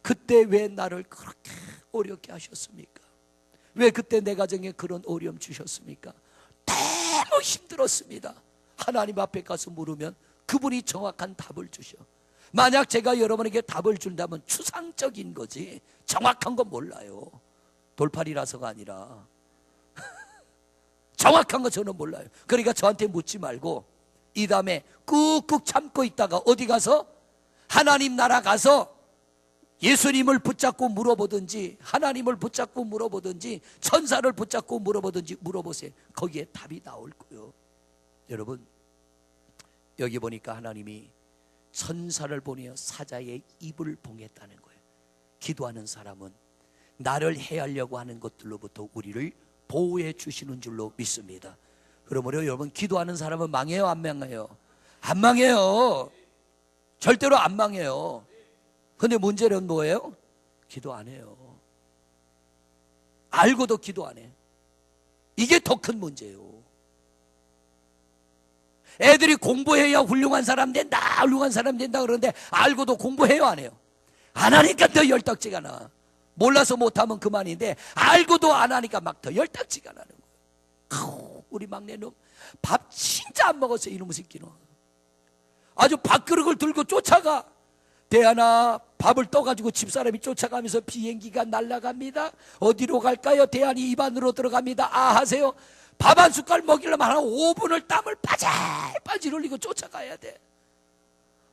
[SPEAKER 1] 그때 왜 나를 그렇게 어렵게 하셨습니까? 왜 그때 내 가정에 그런 어려움 주셨습니까? 너무 힘들었습니다. 하나님 앞에 가서 물으면 그분이 정확한 답을 주셔. 만약 제가 여러분에게 답을 준다면 추상적인 거지 정확한 건 몰라요. 돌팔이라서가 아니라 정확한 거 저는 몰라요. 그러니까 저한테 묻지 말고 이 다음에 꾹꾹 참고 있다가 어디 가서 하나님 나라 가서 예수님을 붙잡고 물어보든지 하나님을 붙잡고 물어보든지 천사를 붙잡고 물어보든지 물어보세요. 거기에 답이 나올 거예요. 여러분, 여기 보니까 하나님이 천사를 보내어 사자의 입을 봉했다는 거예요. 기도하는 사람은 나를 해하려고 하는 것들로부터 우리를 보호해 주시는 줄로 믿습니다. 그러므로 여러분, 기도하는 사람은 망해요, 안 망해요? 안 망해요. 절대로 안 망해요. 근데 문제는 뭐예요? 기도 안 해요. 알고도 기도 안 해. 이게 더 큰 문제예요. 애들이 공부해야 훌륭한 사람 된다, 훌륭한 사람 된다 그러는데 알고도 공부해요, 안 해요? 안 하니까 더 열딱지가 나. 몰라서 못하면 그만인데 알고도 안 하니까 막 더 열딱지가 나는 거예요. 우리 막내놈 밥 진짜 안 먹었어요. 이놈의 새끼는 아주 밥그릇을 들고 쫓아가. 대안아, 밥을 떠가지고 집사람이 쫓아가면서 비행기가 날아갑니다. 어디로 갈까요? 대안이 입 안으로 들어갑니다. 아 하세요. 밥 한 숟갈 먹이려면 한 5분을 땀을 빠질 흘리고 쫓아가야 돼.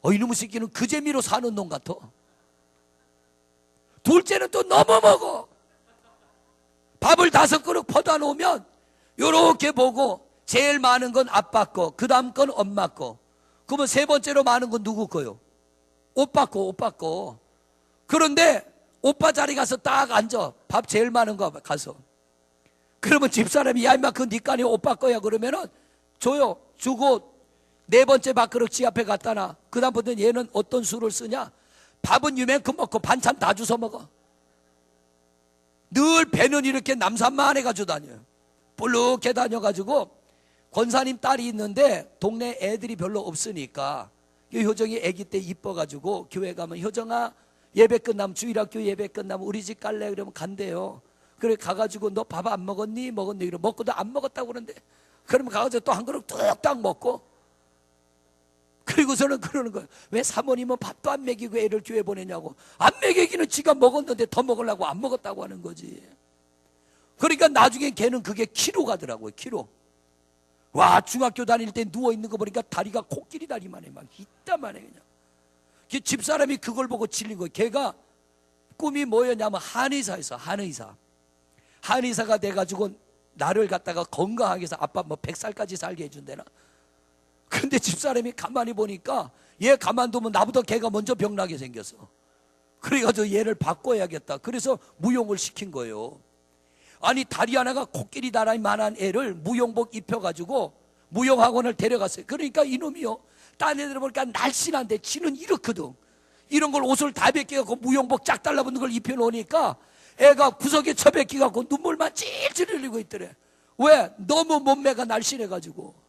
[SPEAKER 1] 이놈의 새끼는 그 재미로 사는 놈 같아. 둘째는 또 너무 먹어. 밥을 5그릇 퍼다 놓으면 요렇게 보고 제일 많은 건 아빠 거, 그 다음 건 엄마 거. 그러면 세 번째로 많은 건 누구 거요? 오빠 거. 그런데 오빠 자리 가서 딱 앉아. 밥 제일 많은 거 가서. 그러면 집사람이 야 임마 그건 네 거 아니야, 오빠 거야. 그러면은 줘요. 주고 네 번째 밥그릇 지 앞에 갖다 놔. 그 다음부터는 얘는 어떤 수를 쓰냐? 밥은 유명큼 먹고 반찬 다 주워 먹어. 늘 배는 이렇게 남산만 해가지고 다녀요. 볼록해 다녀가지고 권사님 딸이 있는데 동네 애들이 별로 없으니까 효정이 아기 때 이뻐가지고 교회 가면 효정아 예배 끝나면 주일학교 예배 끝나면 우리 집 갈래? 그러면 간대요. 그래 가가지고 너 밥 안 먹었니? 먹었니? 이러면 먹고도 안 먹었다고 그러는데 그러면 가가지고 또 한 그릇 뚝딱 먹고 그리고서는 그러는 거예요. 왜 사모님은 밥도 안 먹이고 애를 교회 보내냐고. 안 먹이기는 지가 먹었는데 더 먹으려고 안 먹었다고 하는 거지. 그러니까 나중에 걔는 그게 키로 가더라고요. 키로. 와 중학교 다닐 때 누워있는 거 보니까 다리가 코끼리 다리만 해. 막 이따만 해 그냥. 집사람이 그걸 보고 질린 거예요. 걔가 꿈이 뭐였냐면 한의사였어. 한의사가 돼가지고 나를 갖다가 건강하게 해서 아빠 뭐 100살까지 살게 해준대나. 근데 집사람이 가만히 보니까 얘 가만두면 나보다 걔가 먼저 병나게 생겼어. 그래가지고 얘를 바꿔야겠다. 그래서 무용을 시킨 거예요. 아니 다리 하나가 코끼리 다리만한 애를 무용복 입혀가지고 무용학원을 데려갔어요. 그러니까 이놈이요 딴 애들 보니까 날씬한데 지는 이렇거든. 이런 걸 옷을 다 벗겨갖고 무용복 쫙 달라붙는 걸 입혀놓으니까 애가 구석에 처박혀갖고 눈물만 찔찔 흘리고 있더래. 왜? 너무 몸매가 날씬해가지고.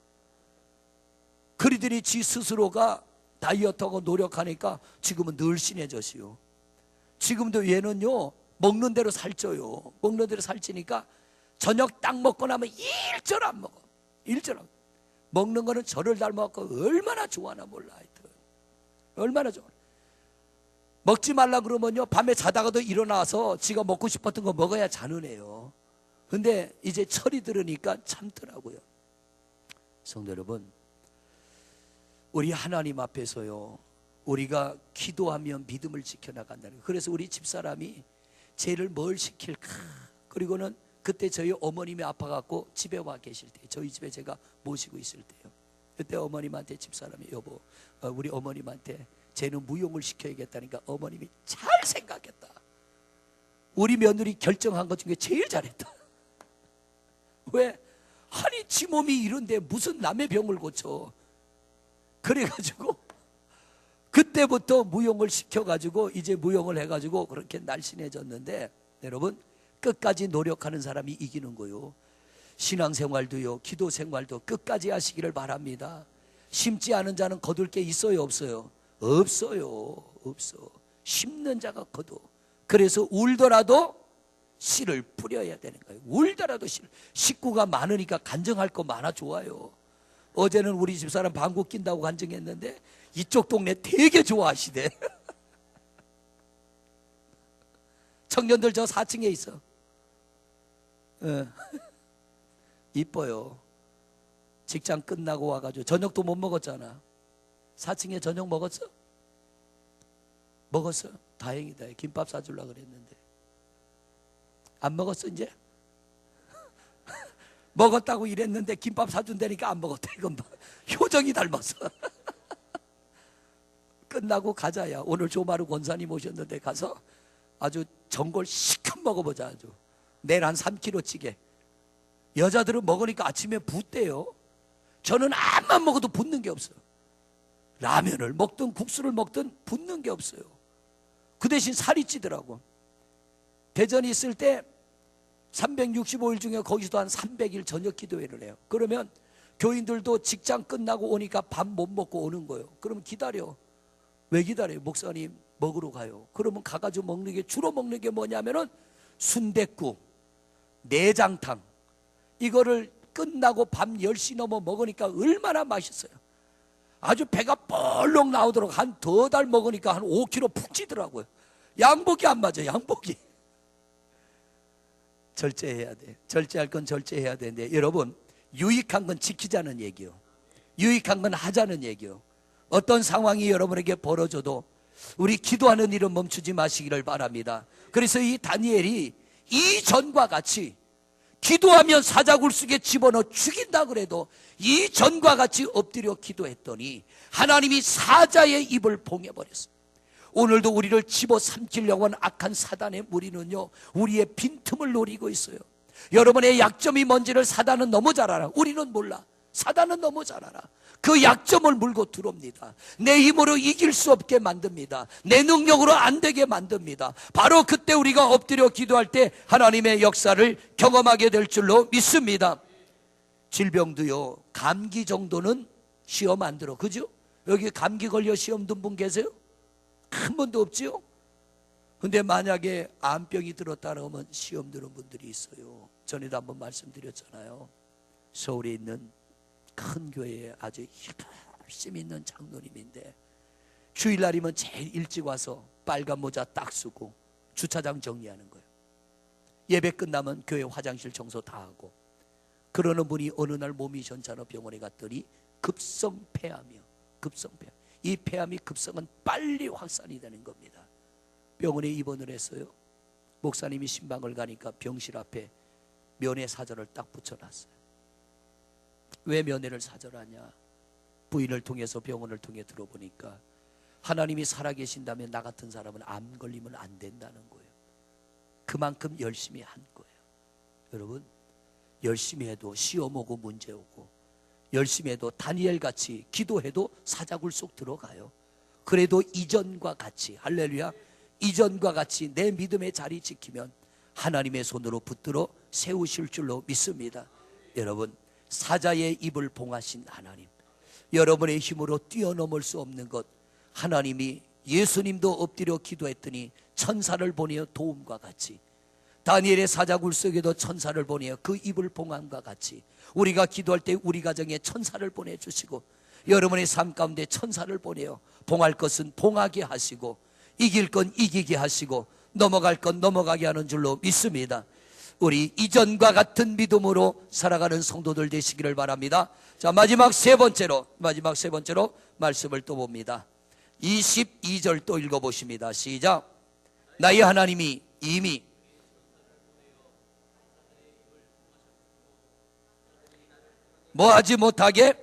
[SPEAKER 1] 그러더니 지 스스로가 다이어트하고 노력하니까 지금은 늘씬해졌어요. 지금도 얘는요 먹는 대로 살쪄요. 먹는 대로 살찌니까 저녁 딱 먹고 나면 일절 안 먹어. 일절 안 먹어. 먹는 거는 저를 닮아갖고 얼마나 좋아하나 몰라. 하여튼 얼마나 좋아. 먹지 말라 그러면요 밤에 자다가도 일어나서 지가 먹고 싶었던 거 먹어야 자는 애요. 근데 이제 철이 들으니까 참더라고요. 성도 여러분, 우리 하나님 앞에서요 우리가 기도하면 믿음을 지켜나간다는 거예요. 그래서 우리 집사람이 쟤를 뭘 시킬까. 그리고는 그때 저희 어머님이 아파갖고 집에 와 계실 때, 저희 집에 제가 모시고 있을 때요, 그때 어머님한테 집사람이 여보 우리 어머님한테 쟤는 무용을 시켜야겠다니까 어머님이 잘 생각했다. 우리 며느리 결정한 것 중에 제일 잘했다. 왜? 아니 지 몸이 이런데 무슨 남의 병을 고쳐. 그래가지고 그때부터 무용을 시켜가지고 이제 무용을 해가지고 그렇게 날씬해졌는데, 여러분 끝까지 노력하는 사람이 이기는 거요. 신앙생활도요 기도생활도 끝까지 하시기를 바랍니다. 심지 않은 자는 거둘 게 있어요 없어요? 없어요. 없어. 심는 자가 거둬. 그래서 울더라도 씨를 뿌려야 되는 거예요. 울더라도 씨. 식구가 많으니까 간증할 거 많아 좋아요. 어제는 우리 집사람 방구 낀다고 간증했는데 이쪽 동네 되게 좋아하시대. 청년들 저 4층에 있어. 이뻐요. 직장 끝나고 와가지고 저녁도 못 먹었잖아. 4층에 저녁 먹었어? 먹었어? 다행이다. 김밥 사주려고 그랬는데 안 먹었어 이제? 먹었다고 이랬는데 김밥 사준다니까 안 먹었대. 이건 효정이 닮았어. 끝나고 가자야. 오늘 조마루 권사님 오셨는데 가서 아주 전골 시큼 먹어보자. 아주 내일 한 3kg 찌개. 여자들은 먹으니까 아침에 붓대요. 저는 암만 먹어도 붓는 게 없어요. 라면을 먹든 국수를 먹든 붓는 게 없어요. 그 대신 살이 찌더라고. 대전에 있을 때 365일 중에 거기서도 한 300일 저녁 기도회를 해요. 그러면 교인들도 직장 끝나고 오니까 밥 못 먹고 오는 거예요. 그러면 기다려. 왜 기다려요? 목사님 먹으러 가요. 그러면 가가지고 먹는 게 주로 먹는 게 뭐냐면은 순댓국, 내장탕. 이거를 끝나고 밤 10시 넘어 먹으니까 얼마나 맛있어요. 아주 배가 뻘록 나오도록 한 2달 먹으니까 한 5kg 푹 찌더라고요. 양복이 안 맞아요. 양복이. 절제해야 돼. 절제할 건 절제해야 되는데 여러분 유익한 건 지키자는 얘기요. 유익한 건 하자는 얘기요. 어떤 상황이 여러분에게 벌어져도 우리 기도하는 일은 멈추지 마시기를 바랍니다. 그래서 이 다니엘이 이전과 같이 기도하면 사자굴 속에 집어넣어 죽인다 그래도 이전과 같이 엎드려 기도했더니 하나님이 사자의 입을 봉해버렸어요. 오늘도 우리를 집어삼키려고 하는 악한 사단의 무리는요 우리의 빈틈을 노리고 있어요. 여러분의 약점이 뭔지를 사단은 너무 잘 알아. 우리는 몰라. 사단은 너무 잘 알아. 그 약점을 물고 들어옵니다. 내 힘으로 이길 수 없게 만듭니다. 내 능력으로 안 되게 만듭니다. 바로 그때 우리가 엎드려 기도할 때 하나님의 역사를 경험하게 될 줄로 믿습니다. 질병도요 감기 정도는 시험 안 들어. 그죠? 여기 감기 걸려 시험 든 분 계세요? 한 번도 없지요? 근데 만약에 암병이 들었다 그러면 시험 드는 분들이 있어요. 전에도 한번 말씀드렸잖아요. 서울에 있는 큰 교회에 아주 열심히 있는 장로님인데 주일날이면 제일 일찍 와서 빨간 모자 딱 쓰고 주차장 정리하는 거예요. 예배 끝나면 교회 화장실 청소 다 하고, 그러는 분이 어느 날 몸이 괜찮아 병원에 갔더니 급성폐암이요. 급성폐암. 이 폐암이 급성은 빨리 확산이 되는 겁니다. 병원에 입원을 했어요. 목사님이 신방을 가니까 병실 앞에 면회 사절을 딱 붙여놨어요. 왜 면회를 사절하냐? 부인을 통해서 병원을 통해 들어보니까 하나님이 살아계신다면 나 같은 사람은 암 걸리면 안 된다는 거예요. 그만큼 열심히 한 거예요. 여러분, 열심히 해도 시험 오고 문제 오고, 열심히 해도 다니엘같이 기도해도 사자굴 속 들어가요. 그래도 이전과 같이, 할렐루야, 이전과 같이 내 믿음의 자리 지키면 하나님의 손으로 붙들어 세우실 줄로 믿습니다. 여러분, 사자의 입을 봉하신 하나님, 여러분의 힘으로 뛰어넘을 수 없는 것, 하나님이 예수님도 엎드려 기도했더니 천사를 보내어 도움과 같이, 다니엘의 사자굴 속에도 천사를 보내어 그 입을 봉함과 같이 우리가 기도할 때 우리 가정에 천사를 보내주시고 여러분의 삶 가운데 천사를 보내어 봉할 것은 봉하게 하시고 이길 건 이기게 하시고 넘어갈 건 넘어가게 하는 줄로 믿습니다. 우리 이전과 같은 믿음으로 살아가는 성도들 되시기를 바랍니다. 자, 마지막 세 번째로 말씀을 또 봅니다. 22절 또 읽어보십니다. 시작. 나의 하나님이 이미 뭐하지 못하게,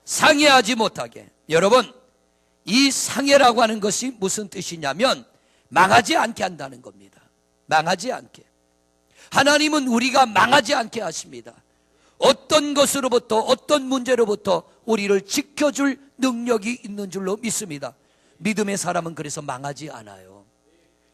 [SPEAKER 1] 상해하지 못하게. 여러분, 이 상해라고 하는 것이 무슨 뜻이냐면 망하지 않게 한다는 겁니다. 망하지 않게. 하나님은 우리가 망하지 않게 하십니다. 어떤 것으로부터, 어떤 문제로부터 우리를 지켜줄 능력이 있는 줄로 믿습니다. 믿음의 사람은 그래서 망하지 않아요.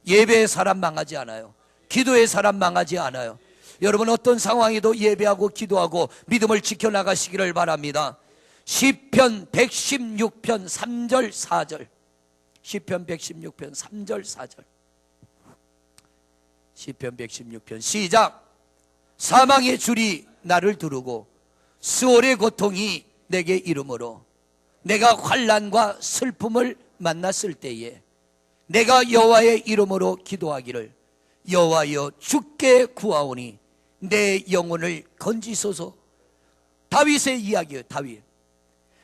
[SPEAKER 1] 예배의 사람 망하지 않아요. 기도의 사람 망하지 않아요. 여러분, 어떤 상황에도 예배하고 기도하고 믿음을 지켜나가시기를 바랍니다. 시편 116편 3절 4절. 시편 116편 3절 4절. 시편 116편 시작. 사망의 줄이 나를 두르고 수월의 고통이 내게 이르므로 내가 환난과 슬픔을 만났을 때에 내가 여호와의 이름으로 기도하기를 여호와여 주께 구하오니 내 영혼을 건지소서. 다윗의 이야기예요. 다윗.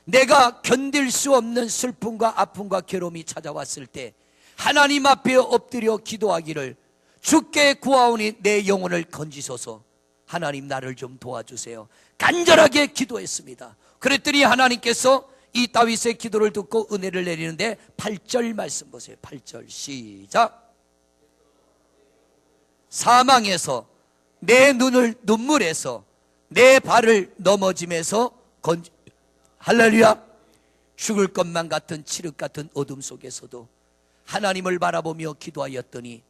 [SPEAKER 1] 내가 견딜 수 없는 슬픔과 아픔과 괴로움이 찾아왔을 때 하나님 앞에 엎드려 기도하기를 주께 구하오니 내 영혼을 건지소서. 하나님, 나를 좀 도와주세요. 간절하게 기도했습니다. 그랬더니 하나님께서 이 다윗의 기도를 듣고 은혜를 내리는데 8절 말씀 보세요. 8절 시작. 사망에서 내 눈을 눈물에서 내 발을 넘어짐에서 할렐루야. 죽을 것만 같은 칠흑 같은 어둠 속에서도 하나님을 바라보며 기도하였더니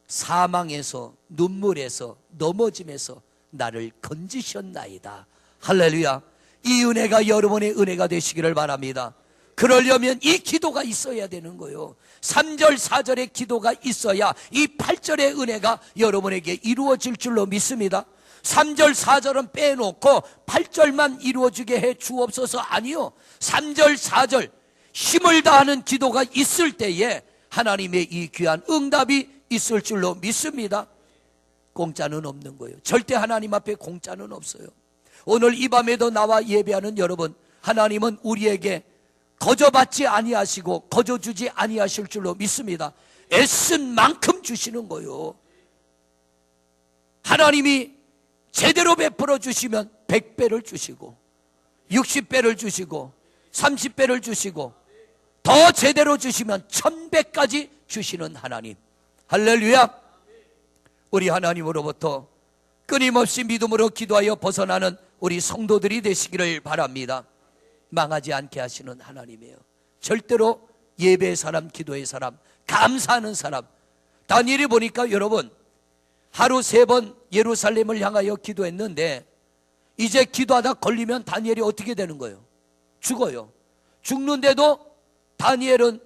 [SPEAKER 1] 사망에서 눈물에서 넘어짐에서 나를 건지셨나이다. 할렐루야. 이 은혜가 여러분의 은혜가 되시기를 바랍니다. 그러려면 이 기도가 있어야 되는 거예요. 3절 4절의 기도가 있어야 이 8절의 은혜가 여러분에게 이루어질 줄로 믿습니다. 3절 4절은 빼놓고 8절만 이루어지게 해 주옵소서. 아니요, 3절 4절 힘을 다하는 기도가 있을 때에 하나님의 이 귀한 응답이 있을 줄로 믿습니다. 공짜는 없는 거예요. 절대 하나님 앞에 공짜는 없어요. 오늘 이 밤에도 나와 예배하는 여러분, 하나님은 우리에게 거저받지 아니하시고 거저주지 아니하실 줄로 믿습니다. 애쓴 만큼 주시는 거예요. 하나님이 제대로 베풀어 주시면 100배를 주시고 60배를 주시고 30배를 주시고 더 제대로 주시면 1000배까지 주시는 하나님. 할렐루야. 우리 하나님으로부터 끊임없이 믿음으로 기도하여 벗어나는 우리 성도들이 되시기를 바랍니다. 망하지 않게 하시는 하나님이에요. 절대로 예배의 사람, 기도의 사람, 감사하는 사람. 다니엘이 보니까 여러분, 하루 3번 예루살렘을 향하여 기도했는데 이제 기도하다 걸리면 다니엘이 어떻게 되는 거예요? 죽어요. 죽는데도 다니엘은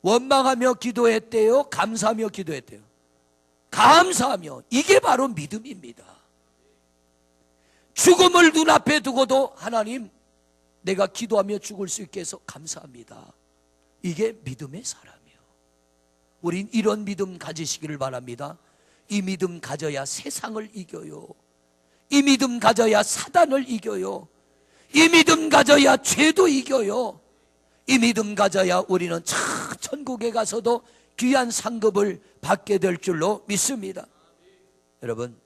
[SPEAKER 1] 원망하며 기도했대요? 감사하며 기도했대요? 감사하며. 이게 바로 믿음입니다. 죽음을 눈앞에 두고도 하나님, 내가 기도하며 죽을 수 있게 해서 감사합니다. 이게 믿음의 사람이에요. 우린 이런 믿음 가지시기를 바랍니다. 이 믿음 가져야 세상을 이겨요. 이 믿음 가져야 사단을 이겨요. 이 믿음 가져야 죄도 이겨요. 이 믿음 가져야 우리는 천국에 가서도 귀한 상급을 받게 될 줄로 믿습니다. 여러분,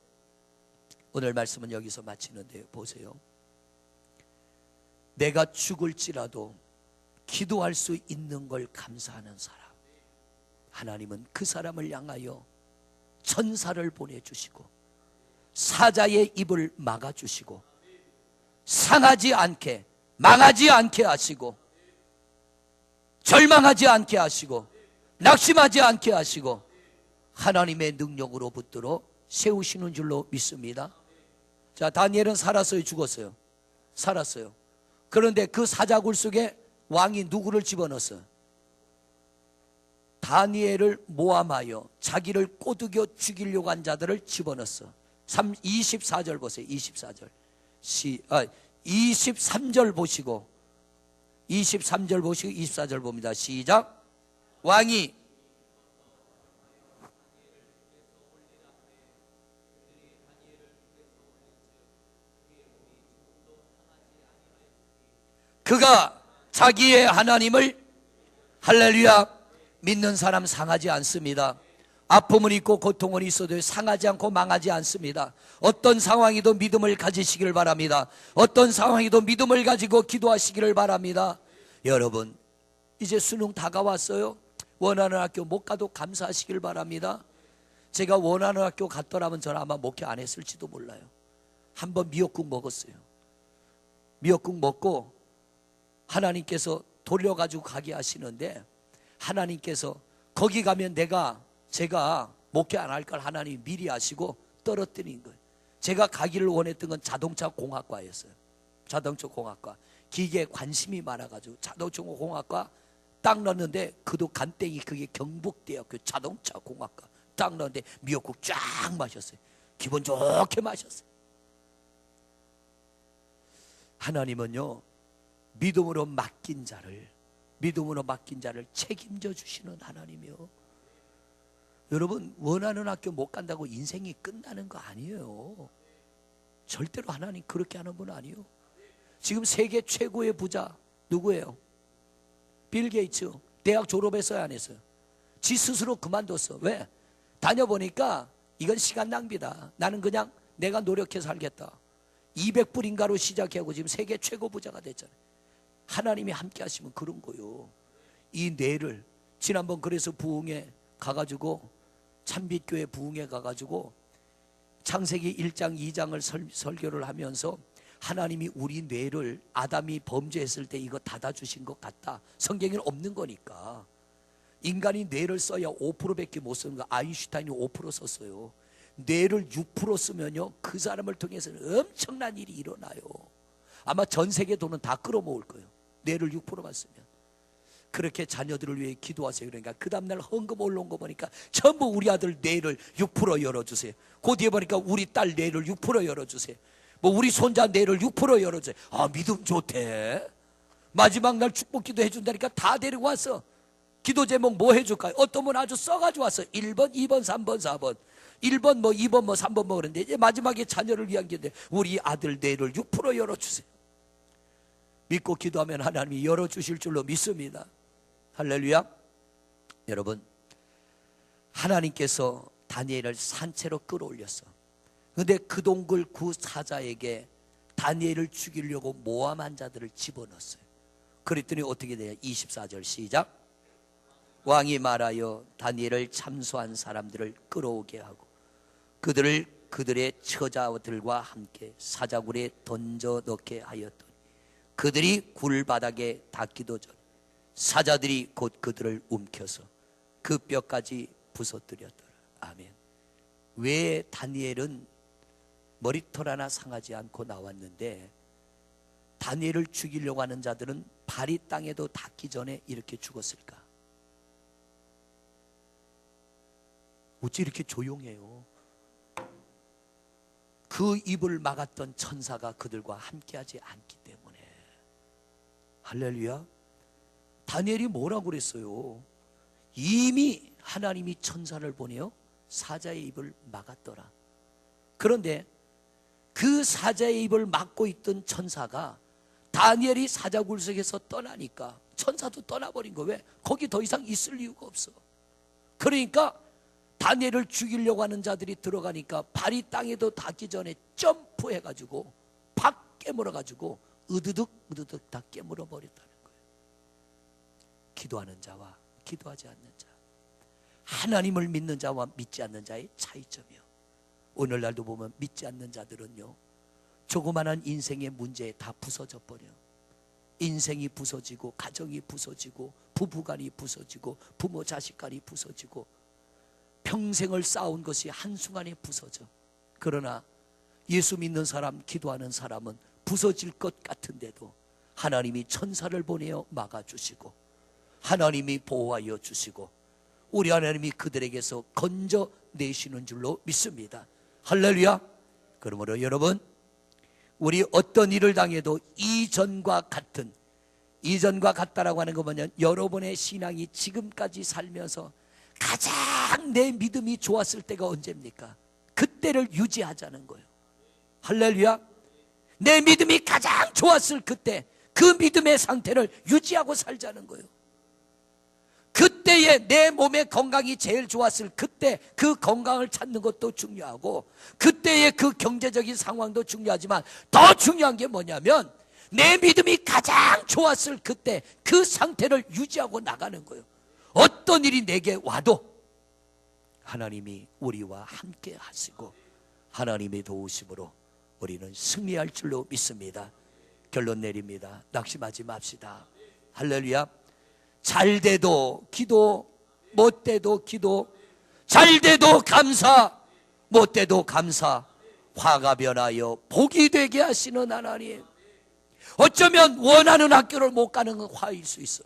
[SPEAKER 1] 오늘 말씀은 여기서 마치는데요, 보세요. 내가 죽을지라도 기도할 수 있는 걸 감사하는 사람, 하나님은 그 사람을 향하여 천사를 보내주시고 사자의 입을 막아주시고 상하지 않게, 망하지 않게 하시고 절망하지 않게 하시고 낙심하지 않게 하시고 하나님의 능력으로 붙들어 세우시는 줄로 믿습니다. 자, 다니엘은 살았어요, 죽었어요? 살았어요. 그런데 그 사자굴 속에 왕이 누구를 집어넣었어요? 다니엘을 모함하여 자기를 꼬드겨 죽이려고 한 자들을 집어넣었어. 24절 보세요. 24절 23절 보시고 23절 보시고 24절 봅니다. 시작. 왕이 그가 자기의 하나님을, 할렐루야, 믿는 사람 상하지 않습니다. 아픔은 있고 고통은 있어도 상하지 않고 망하지 않습니다. 어떤 상황이도 믿음을 가지시기를 바랍니다. 어떤 상황이도 믿음을 가지고 기도하시기를 바랍니다. 여러분, 이제 수능 다가왔어요. 원하는 학교 못 가도 감사하시길 바랍니다. 제가 원하는 학교 갔더라면 저는 아마 목회 안 했을지도 몰라요. 한번 미역국 먹었어요. 미역국 먹고 하나님께서 돌려가지고 가게 하시는데, 하나님께서 거기 가면 제가 목회 안 할 걸 하나님이 미리 아시고 떨어뜨린 거예요. 제가 가기를 원했던 건 자동차 공학과였어요. 자동차 공학과. 기계에 관심이 많아가지고 자동차 공학과 딱 넣었는데, 그도 간땡이, 그게 경북대학교 자동차 공학과 딱 넣었는데 미역국 쫙 마셨어요. 기분 좋게 마셨어요. 하나님은요, 믿음으로 맡긴 자를 책임져 주시는 하나님이요. 여러분, 원하는 학교 못 간다고 인생이 끝나는 거 아니에요. 절대로 하나님 그렇게 하는 분 아니에요. 지금 세계 최고의 부자 누구예요? 빌 게이츠. 대학 졸업했어요, 안 했어요? 지 스스로 그만뒀어. 왜? 다녀보니까 이건 시간 낭비다. 나는 그냥 내가 노력해서 살겠다. 200불인가로 시작하고 지금 세계 최고 부자가 됐잖아요. 하나님이 함께 하시면 그런 거요. 이 뇌를, 지난번 그래서 부흥에 가가지고, 참빛교회 부흥에 가가지고 창세기 1장 2장을 설교를 하면서 하나님이 우리 뇌를 아담이 범죄했을 때 이거 닫아주신 것 같다. 성경에는 없는 거니까. 인간이 뇌를 써야 5%밖에 못 쓰는 거. 아인슈타인이 5% 썼어요. 뇌를 6% 쓰면요, 그 사람을 통해서는 엄청난 일이 일어나요. 아마 전 세계 돈은 다 끌어모을 거예요. 뇌를 6%만 쓰면. 그렇게 자녀들을 위해 기도하세요. 그러니까 그 다음날 헌금 올라온 거 보니까 전부 우리 아들 뇌를 6% 열어주세요. 그 뒤에 보니까 우리 딸 뇌를 6% 열어주세요. 뭐 우리 손자 뇌를 6% 열어주세요. 아, 믿음 좋대. 마지막 날 축복 기도 해준다니까 다 데리고 왔어. 기도 제목 뭐 해줄까요? 어떤 분 아주 써가지고 왔어. 1번, 2번, 3번, 4번. 1번 뭐 2번 뭐 3번 뭐 그런데, 이제 마지막에 자녀를 위한 건데 우리 아들 뇌를 6% 열어주세요. 믿고 기도하면 하나님이 열어주실 줄로 믿습니다. 할렐루야. 여러분, 하나님께서 다니엘을 산채로 끌어올렸어. 그런데 그 동굴 그 사자에게 다니엘을 죽이려고 모함한 자들을 집어넣었어요. 그랬더니 어떻게 돼요? 24절 시작. 왕이 말하여 다니엘을 참소한 사람들을 끌어오게 하고 그들을 그들의 처자들과 함께 사자굴에 던져 넣게 하였더니 그들이 굴바닥에 닿기도 전 사자들이 곧 그들을 움켜서 그 뼈까지 부서뜨렸더라. 아멘. 왜 다니엘은 머리털 하나 상하지 않고 나왔는데 다니엘을 죽이려고 하는 자들은 발이 땅에도 닿기 전에 이렇게 죽었을까? 어찌 이렇게 조용해요? 그 입을 막았던 천사가 그들과 함께하지 않기 때문에. 할렐루야. 다니엘이 뭐라고 그랬어요? 이미 하나님이 천사를 보내어 사자의 입을 막았더라. 그런데 그 사자의 입을 막고 있던 천사가 다니엘이 사자굴석에서 떠나니까 천사도 떠나버린 거. 왜? 거기 더 이상 있을 이유가 없어. 그러니까 다니엘을 죽이려고 하는 자들이 들어가니까 발이 땅에도 닿기 전에 점프해가지고 팍 깨물어가지고 으드득 다 깨물어 버렸다는 거예요. 기도하는 자와 기도하지 않는 자, 하나님을 믿는 자와 믿지 않는 자의 차이점이요. 오늘날도 보면 믿지 않는 자들은요, 조그만한 인생의 문제에 다 부서져 버려. 인생이 부서지고, 가정이 부서지고, 부부간이 부서지고, 부모 자식간이 부서지고, 평생을 쌓아온 것이 한순간에 부서져. 그러나 예수 믿는 사람, 기도하는 사람은 부서질 것 같은데도 하나님이 천사를 보내어 막아주시고, 하나님이 보호하여 주시고, 우리 하나님이 그들에게서 건져내시는 줄로 믿습니다. 할렐루야. 그러므로 여러분, 우리 어떤 일을 당해도 이전과 같다라고 하는 거 뭐냐면, 여러분의 신앙이 지금까지 살면서 가장 내 믿음이 좋았을 때가 언제입니까? 그때를 유지하자는 거예요. 할렐루야. 내 믿음이 가장 좋았을 그때, 그 믿음의 상태를 유지하고 살자는 거예요. 그때에 내 몸의 건강이 제일 좋았을 그때 그 건강을 찾는 것도 중요하고, 그때의 그 경제적인 상황도 중요하지만 더 중요한 게 뭐냐면, 내 믿음이 가장 좋았을 그때 그 상태를 유지하고 나가는 거예요. 어떤 일이 내게 와도 하나님이 우리와 함께 하시고 하나님의 도우심으로 우리는 승리할 줄로 믿습니다. 결론 내립니다. 낙심하지 맙시다. 할렐루야. 잘 돼도 기도, 못 돼도 기도, 잘 돼도 감사, 못 돼도 감사, 화가 변하여 복이 되게 하시는 하나님. 어쩌면 원하는 학교를 못 가는 건 화일 수 있어.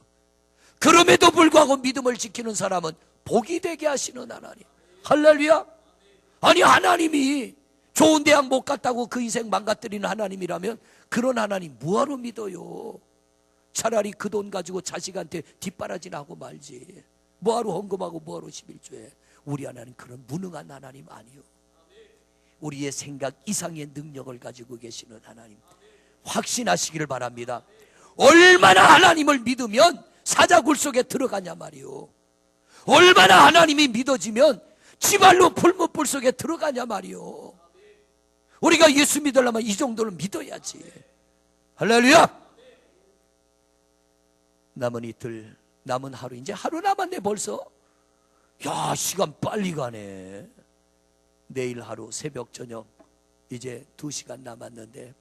[SPEAKER 1] 그럼에도 불구하고 믿음을 지키는 사람은 복이 되게 하시는 하나님. 할렐루야. 아니, 하나님이 좋은 대학 못 갔다고 그 인생 망가뜨리는 하나님이라면 그런 하나님 뭐하러 믿어요? 차라리 그 돈 가지고 자식한테 뒷바라지나 하고 말지. 뭐하러 헌금하고 뭐하러 11조에. 우리 하나님 그런 무능한 하나님 아니요. 우리의 생각 이상의 능력을 가지고 계시는 하나님, 확신하시기를 바랍니다. 얼마나 하나님을 믿으면 사자굴 속에 들어가냐 말이요. 얼마나 하나님이 믿어지면 지발로 풀무불 속에 들어가냐 말이요. 우리가 예수 믿으려면 이 정도는 믿어야지. 할렐루야. 남은 이틀, 남은 하루, 이제 하루 남았네 벌써. 야, 시간 빨리 가네. 내일 하루 새벽 저녁 이제 2시간 남았는데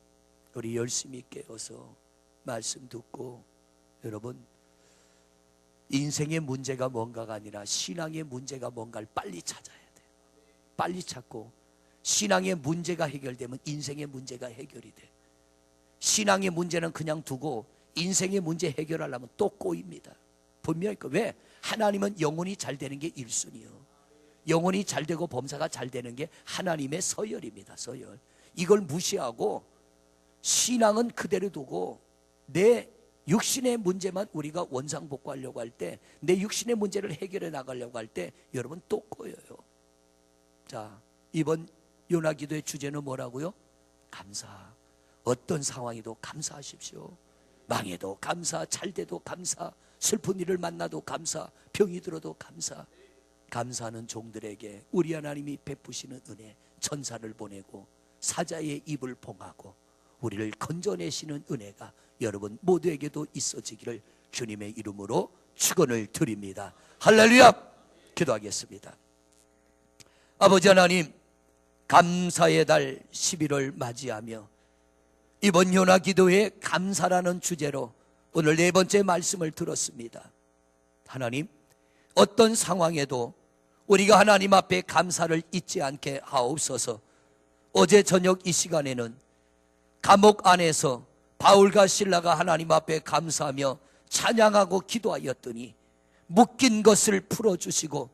[SPEAKER 1] 우리 열심히 깨어서 말씀 듣고, 여러분, 인생의 문제가 뭔가가 아니라 신앙의 문제가 뭔가를 빨리 찾아야 돼요. 빨리 찾고, 신앙의 문제가 해결되면 인생의 문제가 해결이 돼. 신앙의 문제는 그냥 두고 인생의 문제 해결하려면 또 꼬입니다. 분명히. 왜? 하나님은 영혼이 잘 되는 게 1순위요. 영혼이 잘 되고 범사가 잘 되는 게 하나님의 서열입니다. 서열. 이걸 무시하고 신앙은 그대로 두고 내 육신의 문제만 우리가 원상복구하려고 할 때, 내 육신의 문제를 해결해 나가려고 할 때 여러분 또 꼬여요. 자, 이번 요나기도의 주제는 뭐라고요? 감사. 어떤 상황에도 감사하십시오. 망해도 감사, 잘 돼도 감사, 슬픈 일을 만나도 감사, 병이 들어도 감사. 감사하는 종들에게 우리 하나님이 베푸시는 은혜, 천사를 보내고 사자의 입을 봉하고 우리를 건져내시는 은혜가 여러분 모두에게도 있어지기를 주님의 이름으로 축원을 드립니다. 할렐루야. 기도하겠습니다. 아버지 하나님, 감사의 달 11월 맞이하며 이번 요나 기도회 감사라는 주제로 오늘 4번째 말씀을 들었습니다. 하나님, 어떤 상황에도 우리가 하나님 앞에 감사를 잊지 않게 하옵소서. 어제 저녁 이 시간에는 감옥 안에서 바울과 실라가 하나님 앞에 감사하며 찬양하고 기도하였더니 묶인 것을 풀어주시고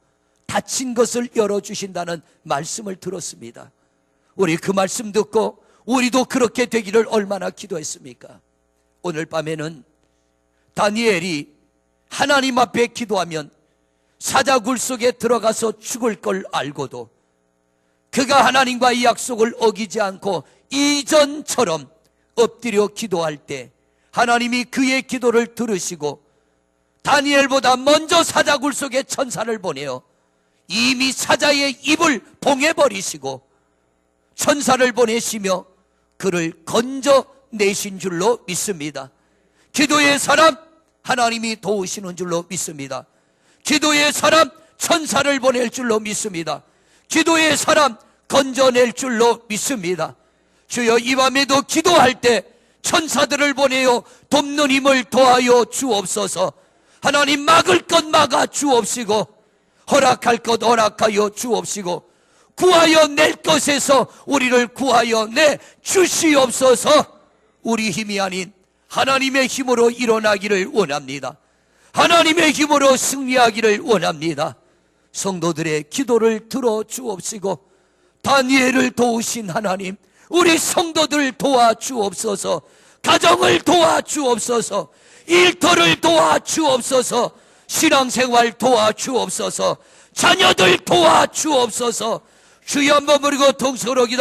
[SPEAKER 1] 닫힌 것을 열어주신다는 말씀을 들었습니다. 우리 그 말씀 듣고 우리도 그렇게 되기를 얼마나 기도했습니까? 오늘 밤에는 다니엘이 하나님 앞에 기도하면 사자굴 속에 들어가서 죽을 걸 알고도 그가 하나님과의 약속을 어기지 않고 이전처럼 엎드려 기도할 때 하나님이 그의 기도를 들으시고 다니엘보다 먼저 사자굴 속에 천사를 보내어 이미 사자의 입을 봉해버리시고 천사를 보내시며 그를 건져내신 줄로 믿습니다. 기도의 사람 하나님이 도우시는 줄로 믿습니다. 기도의 사람 천사를 보낼 줄로 믿습니다. 기도의 사람 건져낼 줄로 믿습니다. 주여, 이 밤에도 기도할 때 천사들을 보내어 돕는 힘을 더하여 주옵소서. 하나님, 막을 것 막아 주옵시고 허락할 것 허락하여 주옵시고 구하여 낼 것에서 우리를 구하여 내 주시옵소서. 우리 힘이 아닌 하나님의 힘으로 일어나기를 원합니다. 하나님의 힘으로 승리하기를 원합니다. 성도들의 기도를 들어 주옵시고 다니엘을 도우신 하나님, 우리 성도들 도와 주옵소서. 가정을 도와 주옵소서. 일터를 도와 주옵소서. 신앙생활 도와 주옵소서. 자녀들 도와 주옵소서. 주여, 한번 부르고 통성으로 기도